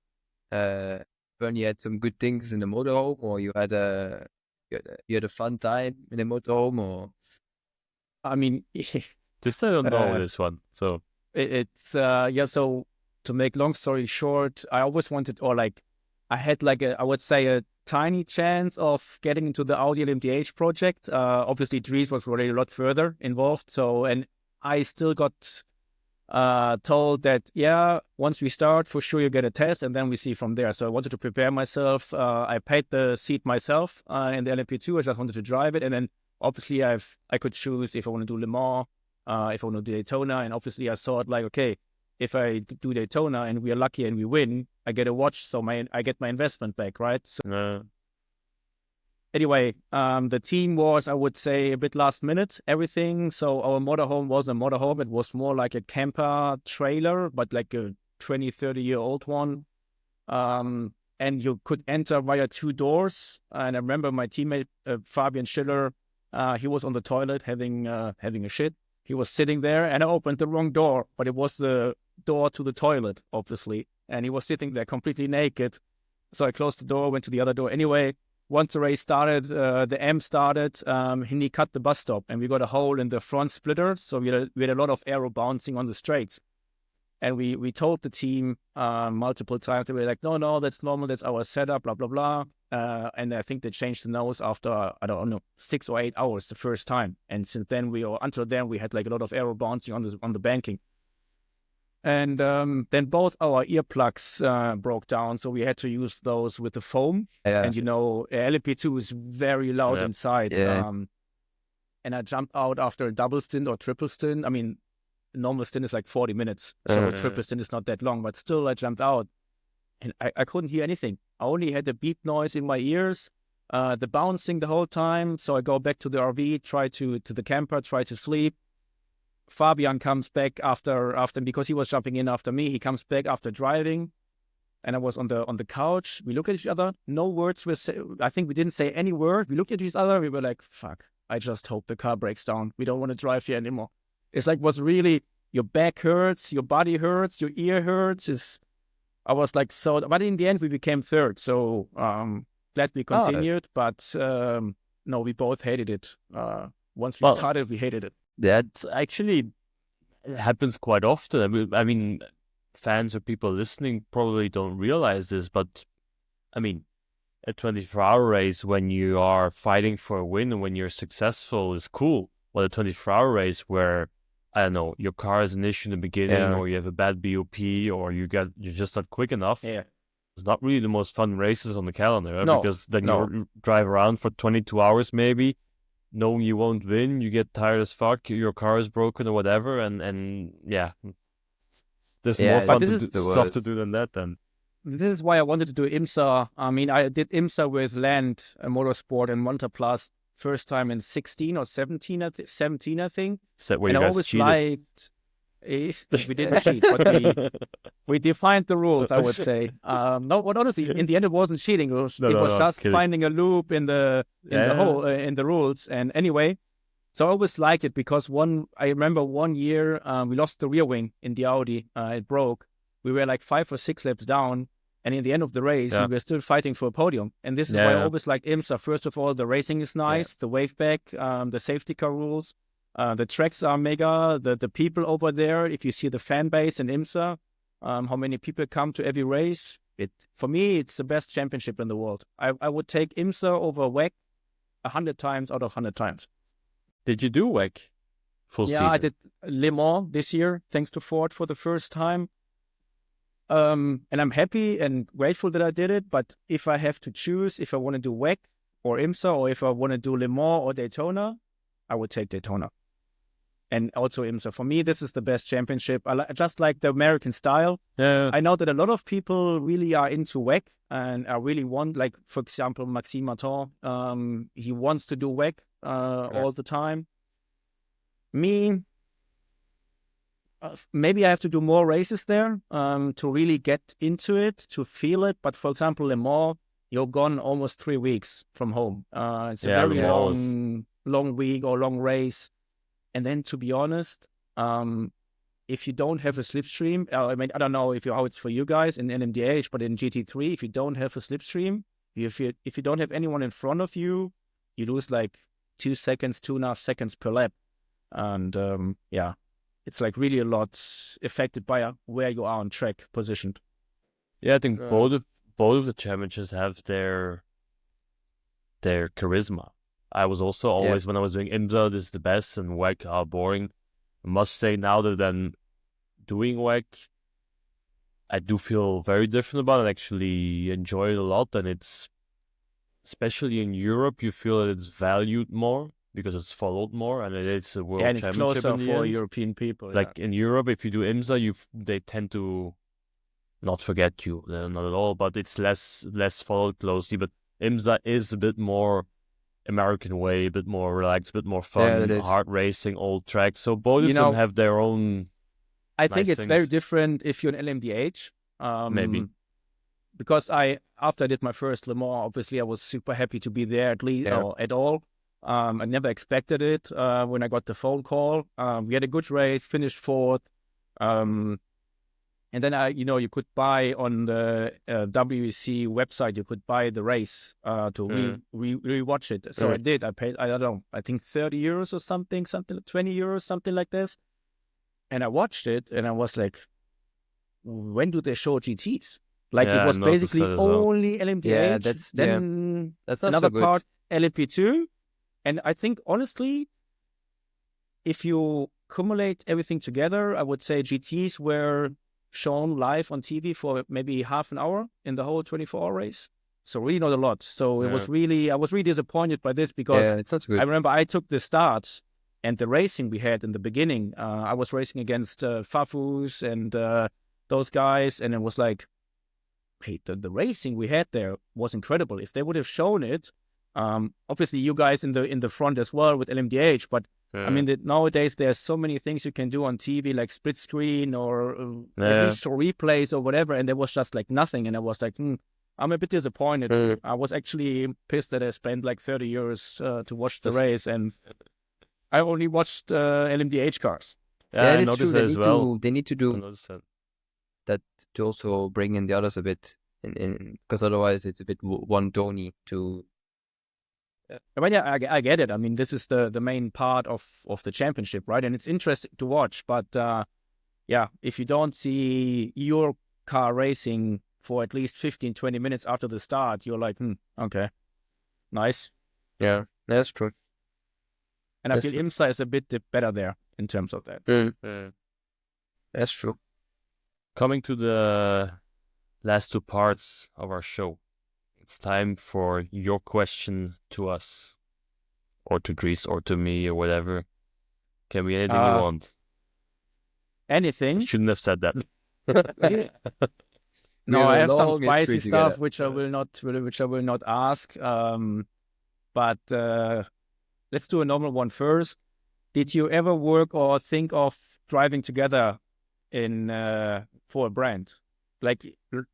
When you had some good things in the motorhome, or you had a fun time in the motorhome, or I mean, this I don't know this one. So it's So to make long story short, I always wanted, or like, I had like I would say a tiny chance of getting into the Audi LMDH project. Obviously, Dries was already a lot further involved. So, and I still got told that, once we start, for sure you get a test, and then we see from there. So I wanted to prepare myself. I paid the seat myself in the LMP2. I just wanted to drive it, and then obviously I could choose if I want to do Le Mans, if I want to do Daytona, and obviously I thought like, okay, if I do Daytona and we are lucky and we win, I get a watch, so I get my investment back, right? So, anyway, the team was, I would say, a bit last minute, everything. So our motorhome wasn't a motorhome. It was more like a camper trailer, but like a 20, 30-year-old one. And you could enter via 2 doors. And I remember my teammate, Fabian Schiller, he was on the toilet having a shit. He was sitting there and I opened the wrong door, but it was the door to the toilet, obviously. And he was sitting there completely naked. So I closed the door, went to the other door. Anyway, once the race started, the M started, he cut the bus stop and we got a hole in the front splitter. So we had a lot of aero bouncing on the straights. And we told the team multiple times, they were like, no, that's normal, that's our setup, blah, blah, blah. And I think they changed the nose after, I don't know, 6 or 8 hours the first time. And since then, until then, we had like a lot of aero bouncing on the banking. And then both our earplugs broke down, so we had to use those with the foam. Yeah. And LMP2 is very loud inside. Yeah. And I jumped out after a double stint or triple stint. I mean, normal stint is like 40 minutes, so triple stint is not that long. But still, I jumped out, and I couldn't hear anything. I only had the beep noise in my ears, the bouncing the whole time. So I go back to the RV, try to the camper, try to sleep. Fabian comes back after because he was jumping in after me. He comes back after driving, and I was on the couch. We look at each other. No words were said. I think we didn't say any word. We looked at each other. We were like, "Fuck! I just hope the car breaks down. We don't want to drive here anymore." It's like what's really your back hurts, your body hurts, your ear hurts. I was like so. But in the end, we became third. So glad we continued. But no, we both hated it. Once we started, we hated it. That actually happens quite often. I mean, fans or people listening probably don't realize this, but I mean, a 24-hour race when you are fighting for a win and when you're successful is cool. Well, a 24-hour race where, I don't know, your car is an issue in the beginning or you have a bad BOP or you're just not quick enough. Yeah. It's not really the most fun races on the calendar, right? No, Because then you drive around for 22 hours maybe, knowing you won't win, you get tired as fuck, your car is broken or whatever, and yeah, there's more fun stuff to do than that then. This is why I wanted to do IMSA. I mean, I did IMSA with Land Motorsport and Montaplast first time in 16 or 17, I think. So where you guys cheated? We didn't cheat, but we defined the rules, I would say. No, but honestly, in the end, it wasn't cheating. It was just finding a loop in the hole in the rules. And anyway, so I always liked it because I remember one year we lost the rear wing in the Audi. It broke. We were like 5 or 6 laps down, and in the end of the race, we were still fighting for a podium. And this is why I always liked IMSA. First of all, the racing is nice, the wave back, the safety car rules. The tracks are mega, the people over there, if you see the fan base in IMSA, how many people come to every race, for me, it's the best championship in the world. I would take IMSA over WEC 100 times out of 100 times. Did you do WEC full season? Yeah, I did Le Mans this year, thanks to Ford for the first time. And I'm happy and grateful that I did it, but if I have to choose, if I want to do WEC or IMSA, or if I want to do Le Mans or Daytona, I would take Daytona. And also IMSA. For me, this is the best championship. I just like the American style. Yeah. I know that a lot of people really are into WEC and I really want, like, for example, Maxime Martin, he wants to do WEC all the time. Me, maybe I have to do more races there to really get into it, to feel it. But for example, Le Mans, you're gone almost 3 weeks from home. It's a very long week or long race. And then, to be honest, if you don't have a slipstream, I mean, I don't know how it's for you guys in LMDH, but in GT3, if you don't have a slipstream, if you don't have anyone in front of you, you lose like 2.5 seconds per lap. And it's like really a lot affected by where you are on track positioned. Yeah, I think both of the championships have their charisma. I was also always, when I was doing IMSA, this is the best, and WEC are boring. I must say now that then doing WEC, I do feel very different about it. I actually enjoy it a lot, and it's, especially in Europe, you feel that it's valued more because it's followed more, and it's a world and it's championship closer in the for end. European people. Like in Europe, if you do IMSA, they tend to not forget you, not at all, but it's less followed closely. But IMSA is a bit more American way, a bit more relaxed, a bit more fun, it is. hard racing, old tracks. So both of them have their own. I think nice it's very things. different if you're an LMDH. Maybe. Because after I did my first Le Mans, obviously I was super happy to be there at least or at all. I never expected it when I got the phone call. We had a good race, finished fourth. And then you could buy on the WEC website, you could buy the race to re-watch it. So I did. I paid, I don't know, I think 30 euros or something, 20 euros, something like this. And I watched it and I was like, when do they show GTs? Like it was basically only LMDH. Yeah, that's not another so good. part LMP2. And I think honestly, if you accumulate everything together, I would say GTs were shown live on TV for maybe half an hour in the whole 24-hour race. So really not a lot. So I was really disappointed by this because it's not so good. I remember I took the starts and the racing we had in the beginning. I was racing against Fafus and those guys, and it was like, hey, the racing we had there was incredible. If they would have shown it, obviously you guys in the front as well with LMDH, but I mean, nowadays there's so many things you can do on TV, like split screen or at least replays or whatever, and there was just like nothing. And I was like, I'm a bit disappointed. I was actually pissed that I spent like 30 euros to watch the race, and I only watched LMDH cars. Yeah, I noticed that as well. They need to do that to also bring in the others a bit, because otherwise it's a bit one-tony to. But yeah, I get it. I mean, this is the main part of the championship, right? And it's interesting to watch. But if you don't see your car racing for at least 15, 20 minutes after the start, you're like, okay, nice. Yeah, that's true. And I feel IMSA is a bit better there in terms of that. That's true. Coming to the last two parts of our show, it's time for your question to us, or to Dries, or to me, or whatever. Can be anything you want. Anything? I shouldn't have said that. No, I have some spicy stuff which I will not ask. But let's do a normal one first. Did you ever work or think of driving together for a brand? Like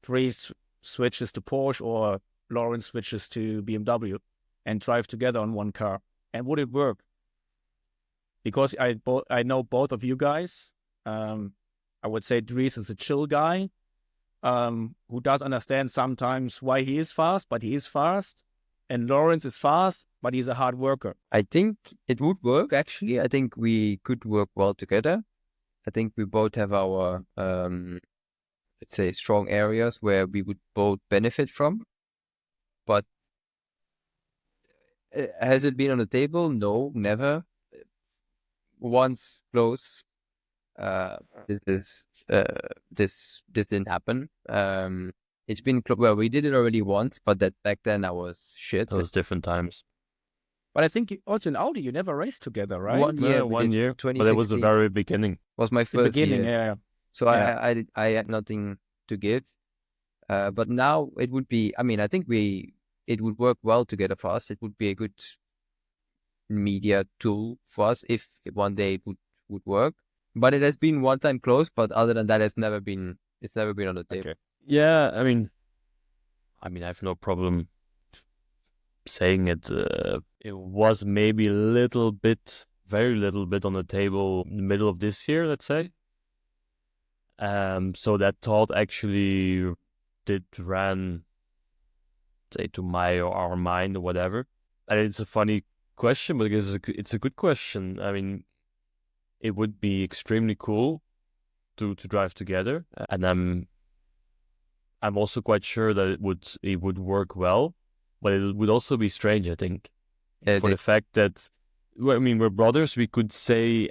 Dries switches to Porsche or Lawrence switches to BMW and drive together on one car. And would it work? Because I know both of you guys. I would say Dries is a chill guy who does understand sometimes why he is fast, but he is fast. And Lawrence is fast, but he's a hard worker. I think it would work, actually. I think we could work well together. I think we both have our, let's say, strong areas where we would both benefit from. But has it been on the table? No, never. Once close, this didn't happen. It's been we did it already once, but that back then I was shit. Those different times. But I think also in Audi you never raced together, right? 1 year, but it was the very beginning. Was my first beginning, year. yeah. So I had nothing to give. But now it would be. I mean, I think it would work well together for us. It would be a good media tool for us if one day it would work. But it has been one time close. But other than that, it's never been on the table. Okay. Yeah, I mean, I have no problem saying it. It was maybe very little bit on the table in the middle of this year, let's say. So that thought actually did ran, say, to my or our mind or whatever. And it's a funny question, but it's a good question. I mean, it would be extremely cool to drive together, and I'm also quite sure that it would work well, but it would also be strange, I think, for the fact that we're brothers. We could say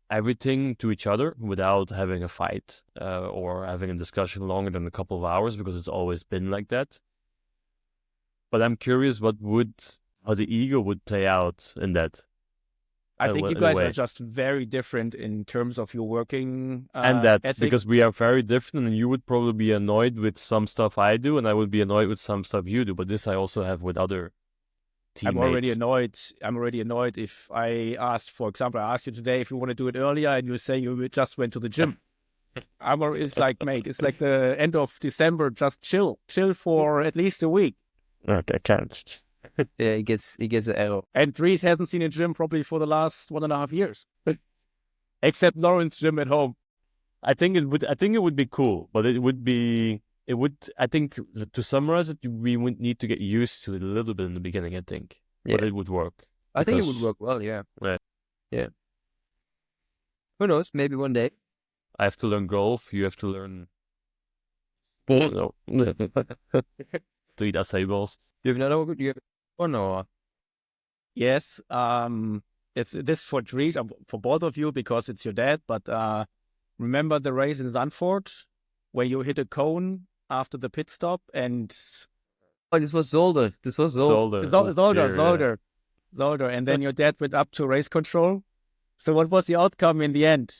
everything to each other without having a fight or having a discussion longer than a couple of hours, because it's always been like that. But I'm curious how the ego would play out in that. I think you guys are just very different in terms of your working and that ethic. Because we are very different, and you would probably be annoyed with some stuff I do, and I would be annoyed with some stuff you do. But this I also have with other teammates. I'm already annoyed if I asked, for example, I asked you today if you want to do it earlier, and you say you just went to the gym. It's like, mate, it's like the end of December. Just chill for at least a week. Okay, I can't. Yeah, he gets an arrow. And Dries hasn't seen a gym probably for the last 1.5 years, except Lauren's gym at home. I think it would be cool, but I think to summarize it, we would need to get used to it a little bit in the beginning, I think. Yeah. But it would work. I think it would work well, yeah. Yeah. Who knows? Maybe one day. I have to learn golf. You have to learn to eat acai balls. You have another one? You have one or? Yes. It's this for Dries, for both of you, because it's your dad. But remember the race in Zandvoort where you hit a cone after the pit stop and... Oh, this was Zolder. Zolder. And then your dad went up to race control. So what was the outcome in the end?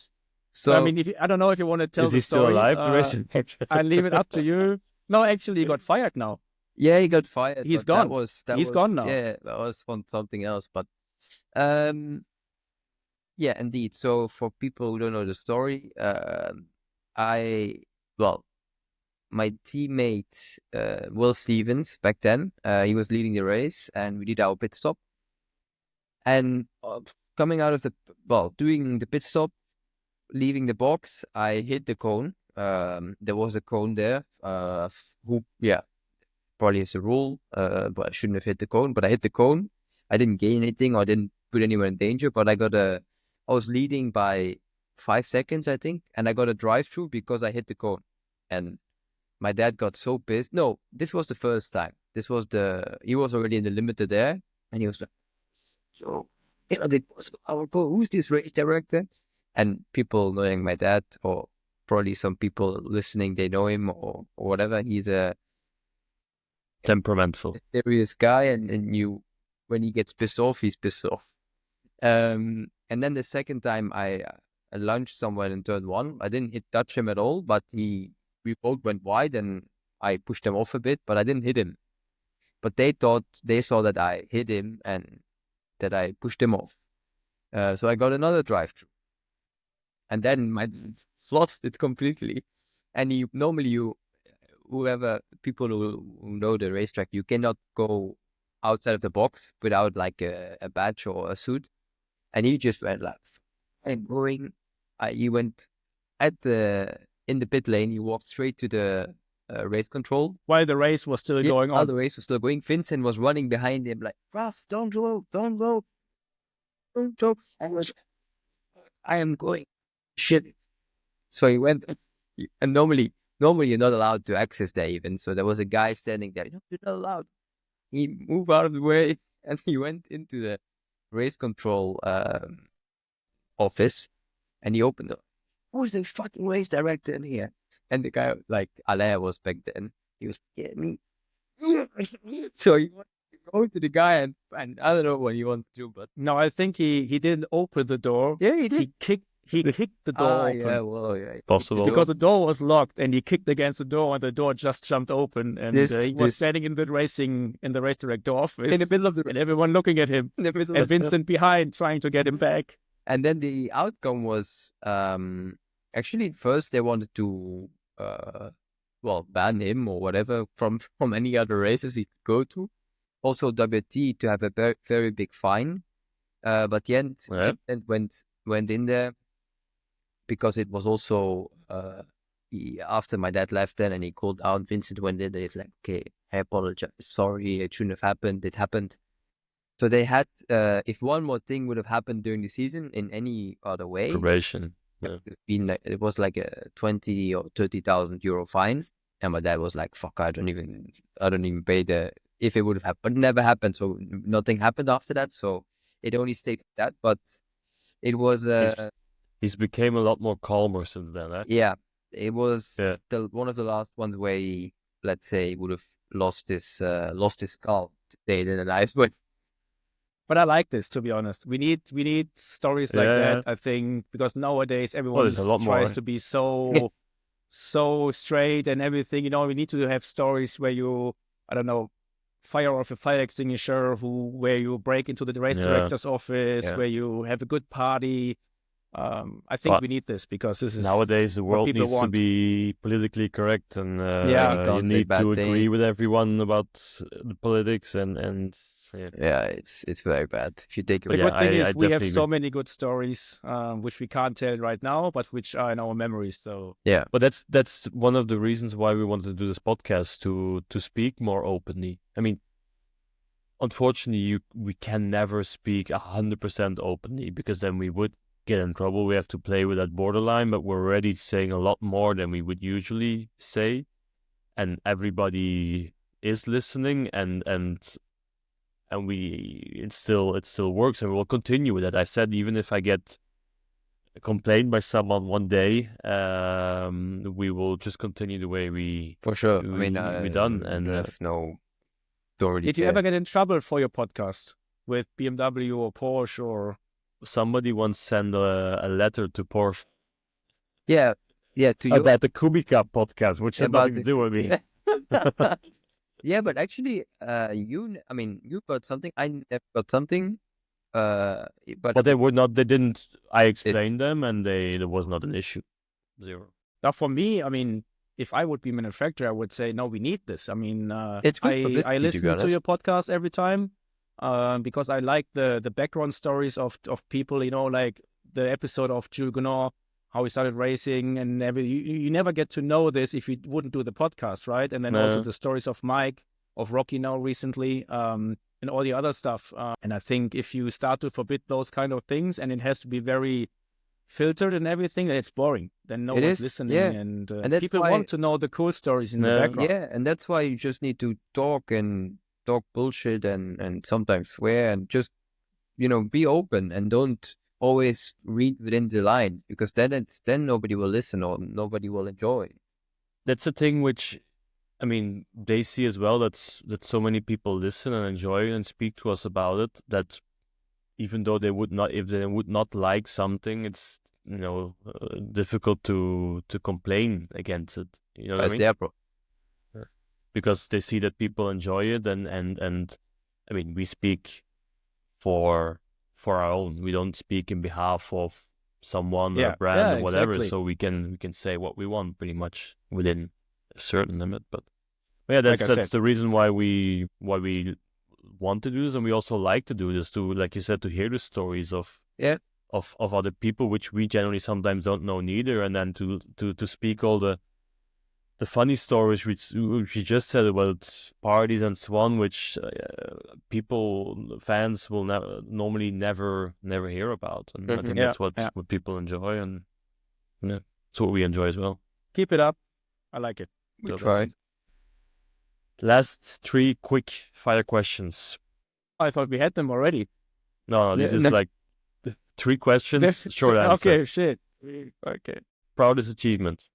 So I mean, I don't know if you want to tell the story. Is he still alive? The race? I leave it up to you. No, actually, he got fired now. Yeah, he got fired. He's gone. He's gone now. Yeah, that was from something else. But yeah, indeed. So for people who don't know the story, my teammate Will Stevens back then, he was leading the race, and we did our pit stop. And coming out of doing the pit stop, leaving the box, I hit the cone. There was a cone there. Probably is a rule, but I shouldn't have hit the cone. But I hit the cone. I didn't gain anything, or didn't put anyone in danger. But I was leading by 5 seconds, I think, and I got a drive-through because I hit the cone. And my dad got so pissed. No, this was the first time. He was already in the limited air, and he was like, "So, who's this race director?" And people knowing my dad, or probably some people listening, they know him or whatever. He's a temperamental, serious guy, and when he gets pissed off, he's pissed off. And then the second time I lunged somewhere in turn 1. I didn't touch him at all, but we both went wide, and I pushed him off a bit, but I didn't hit him. But they saw that I hit him and that I pushed him off. So I got another drive-through. And then I lost it completely. And whoever people who know the racetrack, you cannot go outside of the box without like a badge or a suit. And he just went like, "I'm going." He went in the pit lane. He walked straight to the race control while the race was still going on. While the race was still going, Vincent was running behind him like, "Ralph, don't go. I am going." Shit. So he went, and normally you're not allowed to access there even. So there was a guy standing there. "No, you're not allowed." He moved out of the way, and he went into the race control office, and he opened it. "Who's the fucking race director in here?" And the guy, like Alain was back then, he was, "Yeah, me." So he went to go to the guy, and I don't know what he wants to do, but no, I think he didn't open the door. Yeah, he did. He kicked the door open. Yeah, well, yeah. Possible. Because the door was locked, and he kicked against the door, and the door just jumped open. And he was standing in the race director office in the middle of and everyone looking at him, and Vincent behind trying to get him back. And then the outcome was actually first they wanted to ban him or whatever from any other races he could go to. Also WT to have a very, very big fine. But the end went in there because it was also after my dad left then, and he called out. Vincent went in and he's like, "Okay, I apologize. Sorry, it shouldn't have happened. It happened." So they had, if one more thing would have happened during the season in any other way, probation. Yeah. It was like a 20 or 30,000 euro fine, and my dad was like, "Fuck, I don't even pay the if it would have happened." But it never happened, so nothing happened after that. So it only stayed that, but it was he's became a lot more calmer since then. Eh? Yeah, it was one of the last ones where he, let's say, would have lost his calm, to say it in a nice way. But I like this, to be honest. We need stories like that, I think, because nowadays everyone tries to be so straight and everything. You know, we need to have stories where you, I don't know, fire off a fire extinguisher, where you break into the race director's office, where you have a good party. I think we need this, because this is nowadays the world needs to be politically correct, and you need to agree with everyone about the politics and. Yeah, it's very bad. If you take the good thing is we have so many good stories, which we can't tell right now, but which are in our memories. So yeah, but that's one of the reasons why we wanted to do this podcast, to speak more openly. I mean, unfortunately, we can never speak 100% openly, because then we would get in trouble. We have to play with that borderline, but we're already saying a lot more than we would usually say, and everybody is listening, and it still works, and we will continue with it. I said, even if I get complained by someone one day, we will just continue the way we for sure. we done. And don't really did you ever get in trouble for your podcast with BMW or Porsche? Or somebody once sent a letter to Porsche. Yeah, to you about the Kubica podcast, which had nothing to do with me. Yeah, but actually, you got something. I never got something. But they were not. They didn't. I explained them, and there was not an issue. Zero. Now, for me, I mean, if I would be manufacturer, I would say, no, we need this. I mean, it's good publicity, I listen to your podcast every time, because I like the background stories of people. You know, like the episode of Jules Gunnar, how he started racing, and you never get to know this if you wouldn't do the podcast, right? And then also the stories of Mike, of Rocky now recently, and all the other stuff. And I think if you start to forbid those kind of things, and it has to be very filtered and everything, then it's boring. Then no one's listening, and people want to know the cool stories in the background. Yeah, and that's why you just need to talk bullshit and sometimes swear, and just, be open, and don't always read within the line, because then nobody will listen, or nobody will enjoy. That's the thing which, I mean, they see as well, that so many people listen and enjoy and speak to us about it, that even though if they would not like something, it's difficult to complain against it. You know what I mean? Their problem. Because they see that people enjoy it, and I mean, we speak for our own. We don't speak in behalf of someone or a brand or whatever. Exactly. So we can say what we want pretty much within a certain limit. But yeah, that's the reason why we want to do this, and we also like to do this, to, like you said, to hear the stories of other people, which we generally sometimes don't know neither, and then to speak all the funny stories which you just said about parties and so on, which fans will normally never hear about, and I think that's what people enjoy, and it's what we enjoy as well. Keep it up. I like it. We try. Last 3 quick fire questions. I thought we had them already. No, this is like 3 questions, short answer. Okay, shit. Okay. Proudest achievement?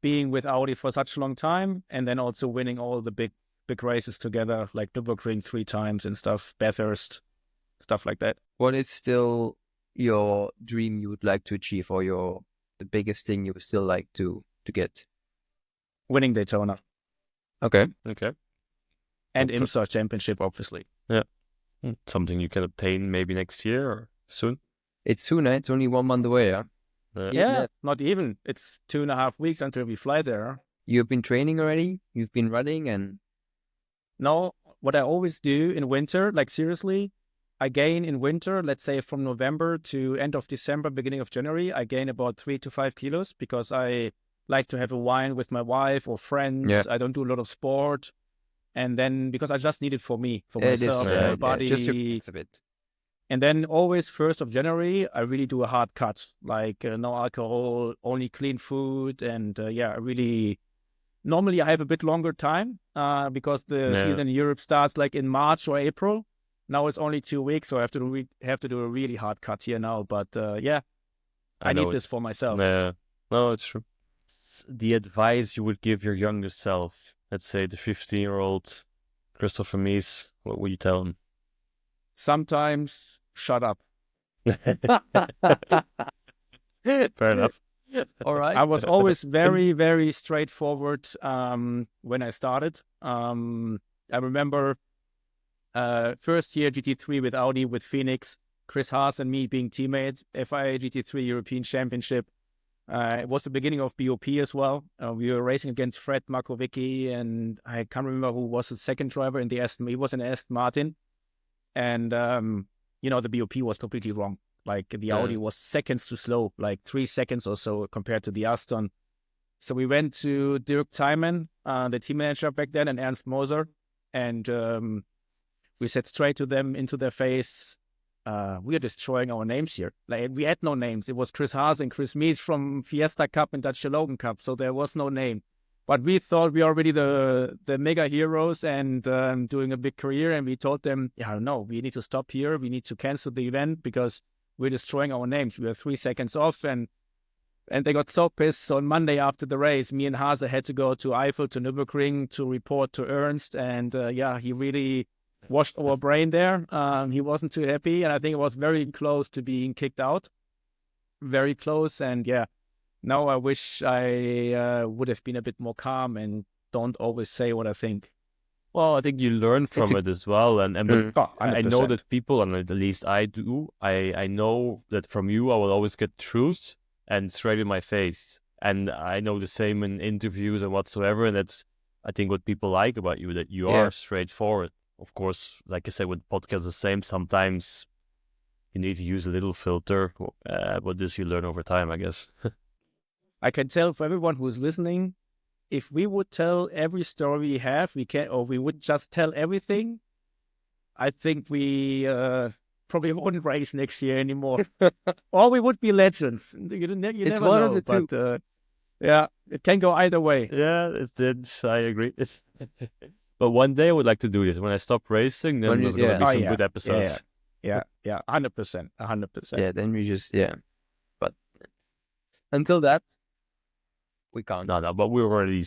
Being with Audi for such a long time, and then also winning all the big races together, like Nürburgring 3 times and stuff, Bathurst, stuff like that. What is still your dream you would like to achieve, or the biggest thing you would still like to get? Winning Daytona. Okay. And IMSA championship, obviously. Yeah. Something you can obtain maybe next year or soon? It's soon, It's only 1 month away, Yeah, not even. It's 2.5 weeks until we fly there. You've been training already? You've been running? And no, what I always do in winter, like seriously, I gain in winter, let's say from November to end of December, beginning of January, I gain about 3 to 5 kilos, because I like to have a wine with my wife or friends. Yeah. I don't do a lot of sport. And then, because I just need it for me, for myself, my body. Just a bit. And then always 1st of January, I really do a hard cut, like no alcohol, only clean food. And normally I have a bit longer time, because the season in Europe starts like in March or April. Now it's only 2 weeks, so I have to do a really hard cut here now. But I know need this for myself. No, it's true. The advice you would give your younger self, let's say the 15-year-old Christopher Mies, what would you tell him? Sometimes shut up. Fair enough. All right. I was always very, very straightforward when I started. I remember first year GT3 with Audi with Phoenix, Chris Haas and me being teammates, FIA GT3 European Championship. It was the beginning of BOP as well. We were racing against Fred Markovicki, and I can't remember who was the second driver in the Aston. He was in Aston Martin. And, the BOP was completely wrong. Like the Audi was seconds too slow, like 3 seconds or so compared to the Aston. So we went to Dirk Thymann, the team manager back then, and Ernst Moser. And we said straight to them into their face, we are destroying our names here. Like we had no names. It was Chris Haas and Chris Mies from Fiesta Cup and Dutch Logan Cup. So there was no name. But we thought we were already the mega heroes and doing a big career. And we told them, no, we need to stop here. We need to cancel the event because we're destroying our names. We were 3 seconds off. And they got so pissed. So on Monday after the race, me and Haase had to go to Eifel, to Nürburgring to report to Ernst. And he really washed our brain there. He wasn't too happy. And I think it was very close to being kicked out. Very close. And now I wish I would have been a bit more calm and don't always say what I think. Well, I think you learn from it as well. And I know that people, and at least I do, I know that from you, I will always get truth and straight in my face. And I know the same in interviews and whatsoever. And that's, I think, what people like about you, that you are straightforward. Of course, like I said, with podcasts, the same. Sometimes you need to use a little filter. But this you learn over time, I guess. I can tell for everyone who's listening, if we would tell every story we have, we would just tell everything, I think we probably wouldn't race next year anymore. Or we would be legends. You never one know, of the two. But, it can go either way. Yeah, it did. I agree. But one day I would like to do this. When I stop racing, then there's going to be some good episodes. Yeah, 100%. Yeah, then we just, But until that, we can't. No, but we're already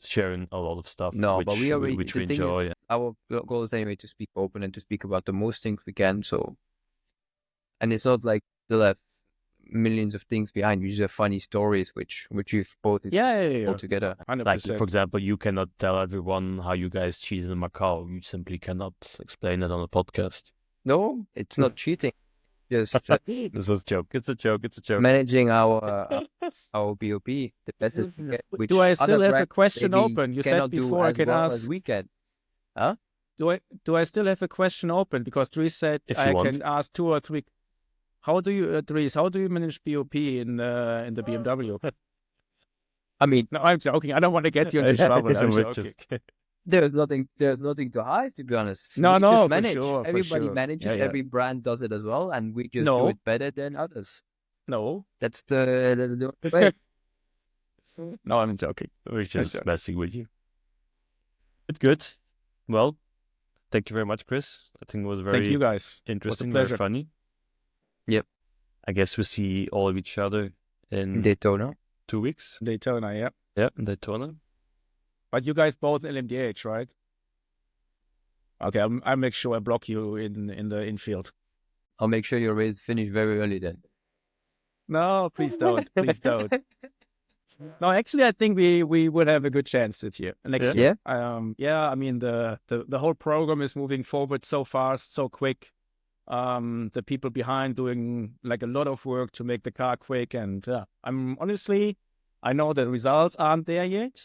sharing a lot of stuff. But we already, which we enjoy. Our goal is anyway to speak open and to speak about the most things we can. So, and it's not like they'll have millions of things behind. We just have funny stories, which we've both all together. 100%. Like, for example, you cannot tell everyone how you guys cheated in Macau. You simply cannot explain that on a podcast. No, it's not cheating. Just this was a joke. It's a joke. Managing our BOP the best as we get. Do I still have a question open? You said before I can ask. As we can. Do I still have a question open? Because Dries said I can ask 2 or 3. How do you, Dries? How do you manage BOP in the BMW? I mean, no, I'm joking. I don't want to get you into trouble. I'm joking. There's nothing to hide, to be honest. No, just manage. For sure. Everybody manages. Every brand does it as well, and we just do it better than others. No, that's the way. No, I'm joking. We're just messing with you. But good. Well, thank you very much, Chris. I think it was very thank you guys. Interesting, very funny. Yep. I guess we'll see all of each other in Daytona. 2 weeks. Daytona, yeah. Yeah, Daytona. But you guys both LMDH, right? Okay, I'll make sure I block you in the infield. I'll make sure your race finish very early then. No, please don't. Please don't. No, actually, I think we would have a good chance this year. Next year. I mean, the whole program is moving forward so fast, so quick. The people behind doing like a lot of work to make the car quick. And I'm honestly, I know the results aren't there yet,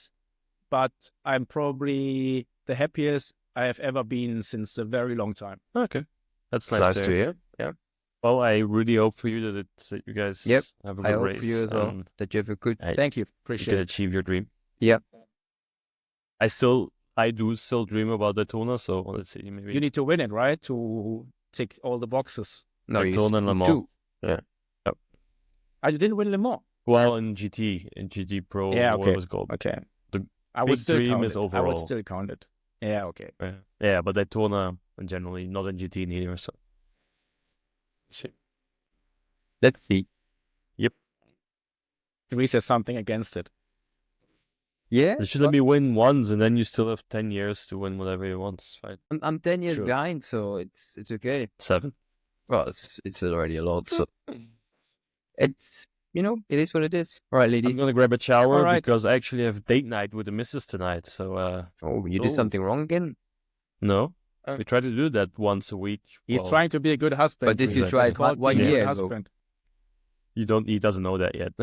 but I'm probably the happiest I have ever been since a very long time. Okay. That's nice to hear. Yeah. Well, I really hope for you that you guys have a good race. I hope for you as well, that you have a good... Thank you. Appreciate it. You can achieve your dream. Yeah. I do still dream about Daytona, so let's see. Maybe you need to win it, right? To tick all the boxes. No, Daytona and Le Mans. Yeah. Oh. You didn't win Le Mans? Well, in GT Pro, what was called. Okay. I would still count it. I would still count it. Yeah, okay. Yeah, but Daytona, and generally not in GT neither. So, Let's see. Dries has something against it. Yeah, it shouldn't be win once, and then you still have 10 years to win whatever you want. It's fine. I'm 10 years Sure. behind, so it's okay. 7. Well, it's already a lot, so it's it is what it is. All right, I'm ladies. gonna grab a shower All right. because I actually have date night with the missus tonight. So, Oh, you did something wrong again? no, Oh. we try to do that once a week. He's Well, trying to be a good husband. But this Dries. is right. It's called One being a year good ago. husband. He doesn't know that yet.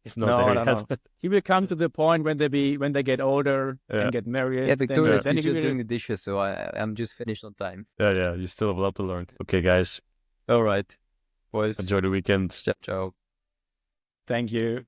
He's not No, there no, yet. no. He will come to the point when they get older Yeah. and get married. Yeah, Victoria then is he just will- doing the dishes, so I'm just finished on time. Yeah. You still have a lot to learn. Okay, guys, All right, boys. enjoy the weekend. Ciao, ciao. Thank you.